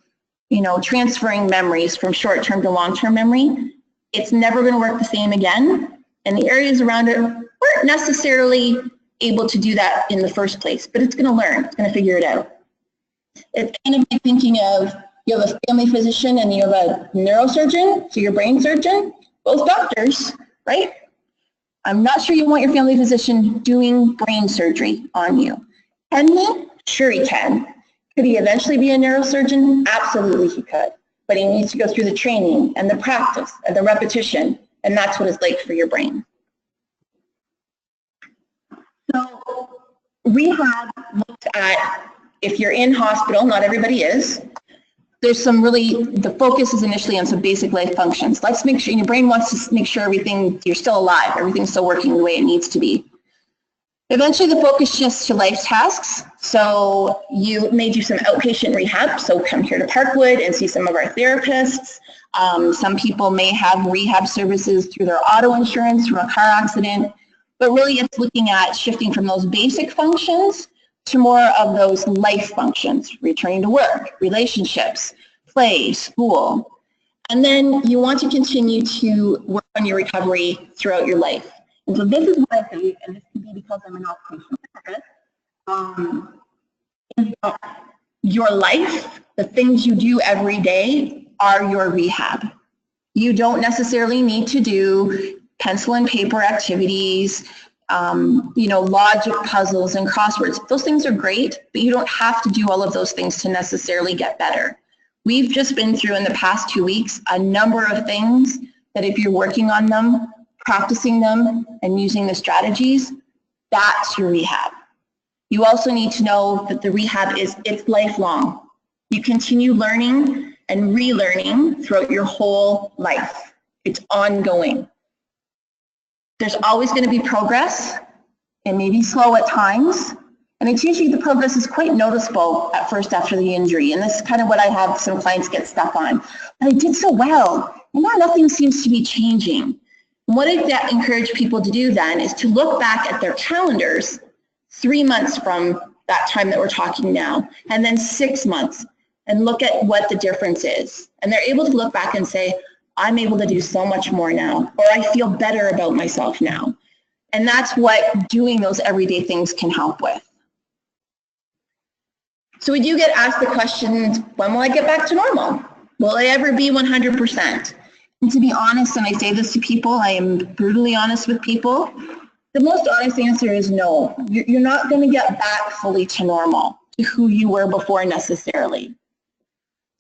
transferring memories from short-term to long-term memory, it's never going to work the same again. And the areas around it weren't necessarily able to do that in the first place, but it's going to learn, it's going to figure it out. It's kind of like thinking of, you have a family physician and you have a neurosurgeon, so your brain surgeon, both doctors, right? I'm not sure you want your family physician doing brain surgery on you. Can he? Sure he can. Could he eventually be a neurosurgeon? Absolutely he could. But he needs to go through the training and the practice and the repetition, and that's what it's like for your brain. So rehab looks at, if you're in hospital, not everybody is, there's some really, the focus is initially on some basic life functions. Let's make sure, your brain wants to make sure everything, you're still alive, everything's still working the way it needs to be. Eventually the focus shifts to life tasks. So you may do some outpatient rehab, so come here to Parkwood and see some of our therapists. Some people may have rehab services through their auto insurance from a car accident, but really it's looking at shifting from those basic functions to more of those life functions, returning to work, relationships, play, school. And then you want to continue to work on your recovery throughout your life. And so this is what I say, and this can be because I'm an occupational therapist, your life, the things you do every day are your rehab. You don't necessarily need to do pencil and paper activities, logic puzzles and crosswords. Those things are great, but you don't have to do all of those things to necessarily get better. We've just been through in the past 2 weeks a number of things that if you're working on them, practicing them, and using the strategies, that's your rehab. You also need to know that the rehab it's lifelong. You continue learning and relearning throughout your whole life. It's ongoing. There's always going to be progress. It may be slow at times, and it's usually the progress is quite noticeable at first after the injury, and this is kind of what I have some clients get stuck on. But I did so well, and now nothing seems to be changing. And what I encourage people to do then is to look back at their calendars 3 months from that time that we're talking now, and then 6 months, and look at what the difference is. And they're able to look back and say, I'm able to do so much more now, or I feel better about myself now. And that's what doing those everyday things can help with. So we do get asked the question, when will I get back to normal? Will I ever be 100%? And to be honest, and I say this to people, I am brutally honest with people, the most honest answer is no. You're not going to get back fully to normal. to who you were before necessarily.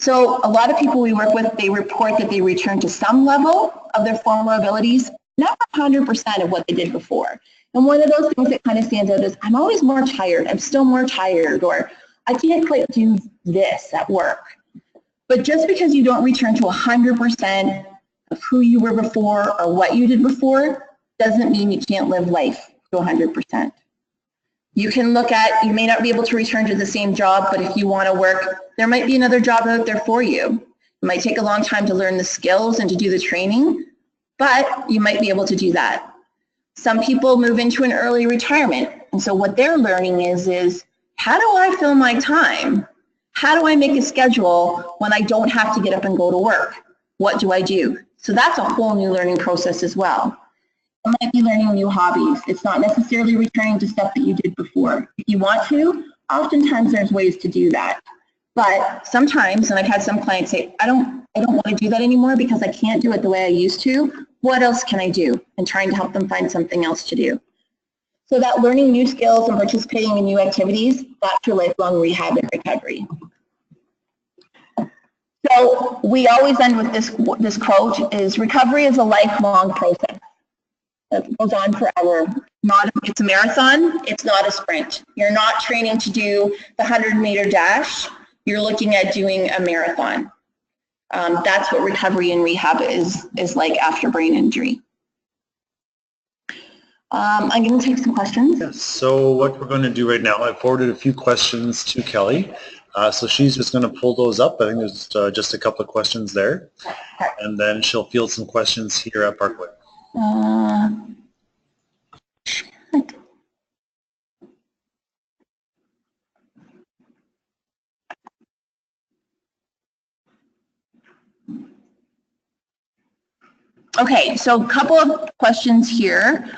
So a lot of people we work with, they report that they return to some level of their former abilities, never 100% of what they did before. And one of those things that kind of stands out is, I'm always more tired, I'm still more tired, or I can't quite do this at work. But just because you don't return to 100% of who you were before or what you did before, doesn't mean you can't live life to 100%. You can look at, you may not be able to return to the same job, but if you want to work, there might be another job out there for you. It might take a long time to learn the skills and to do the training, but you might be able to do that. Some people move into an early retirement, and so what they're learning is how do I fill my time? How do I make a schedule when I don't have to get up and go to work? What do I do? So that's a whole new learning process as well. You might be learning new hobbies. It's not necessarily returning to stuff that you did before. If you want to, oftentimes there's ways to do that. But sometimes, and I've had some clients say, I don't want to do that anymore because I can't do it the way I used to. What else can I do? And trying to help them find something else to do. So that learning new skills and participating in new activities, that's your lifelong rehab and recovery. So we always end with this quote is, recovery is a lifelong process. It goes on forever. It's a marathon, it's not a sprint. You're not training to do the 100-meter dash, you're looking at doing a marathon. That's what recovery and rehab is like after brain injury. I'm going to take some questions. Yes, so what we're going to do right now, I forwarded a few questions to Kelly. So she's just going to pull those up. I think there's just a couple of questions there. And then she'll field some questions here at Parkwood. Okay, so a couple of questions here.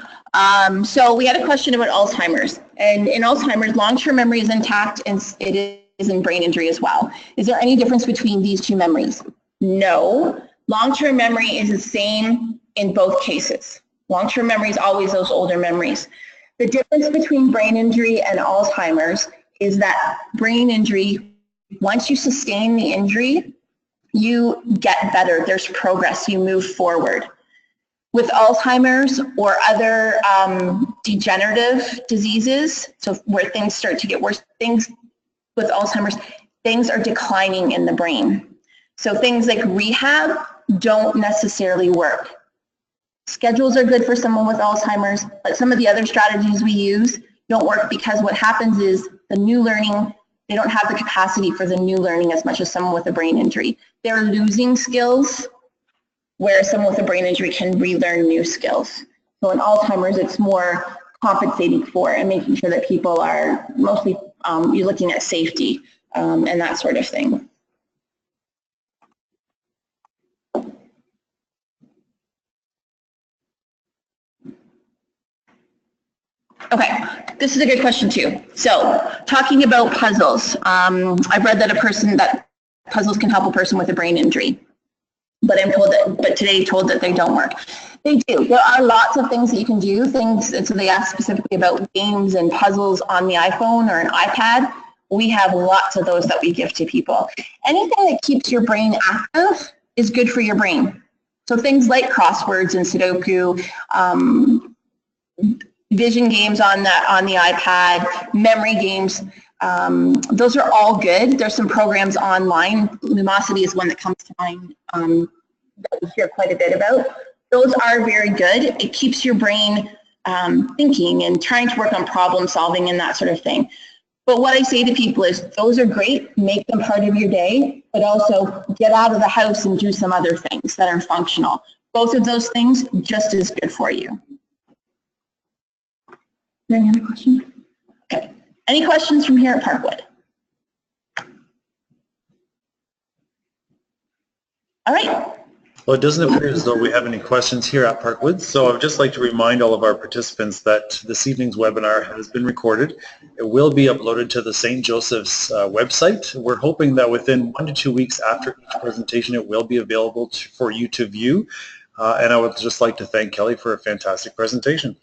So we had a question about Alzheimer's. And in Alzheimer's, long-term memory is intact and it is in brain injury as well. Is there any difference between these two memories? No. Long-term memory is the same in both cases. Long-term memory is always those older memories. The difference between brain injury and Alzheimer's is that brain injury, once you sustain the injury, you get better. There's progress. You move forward. With Alzheimer's or other degenerative diseases, so where things start to get worse, things with Alzheimer's, things are declining in the brain. So things like rehab don't necessarily work. Schedules are good for someone with Alzheimer's, but some of the other strategies we use don't work because what happens is the new learning, they don't have the capacity for the new learning as much as someone with a brain injury. They're losing skills where someone with a brain injury can relearn new skills. So in Alzheimer's, it's more compensating for and making sure that people are mostly, you're looking at safety and that sort of thing. Okay, this is a good question too. So talking about puzzles, I've read that puzzles can help a person with a brain injury. But today told that they don't work. They do. There are lots of things that you can do. And so they asked specifically about games and puzzles on the iPhone or an iPad. We have lots of those that we give to people. Anything that keeps your brain active is good for your brain. So things like crosswords and Sudoku, vision games on the iPad, memory games. Those are all good. There's some programs online. Lumosity is one that comes to mind that we hear quite a bit about. Those are very good. It keeps your brain thinking and trying to work on problem solving and that sort of thing. But what I say to people is those are great, make them part of your day, but also get out of the house and do some other things that are functional. Both of those things just as good for you. Any other questions? Okay. Any questions from here at Parkwood? All right. Well, it doesn't appear as though we have any questions here at Parkwood, so I would just like to remind all of our participants that this evening's webinar has been recorded. It will be uploaded to the St. Joseph's website. We're hoping that within 1 to 2 weeks after each presentation, it will be available for you to view. And I would just like to thank Kelly for a fantastic presentation.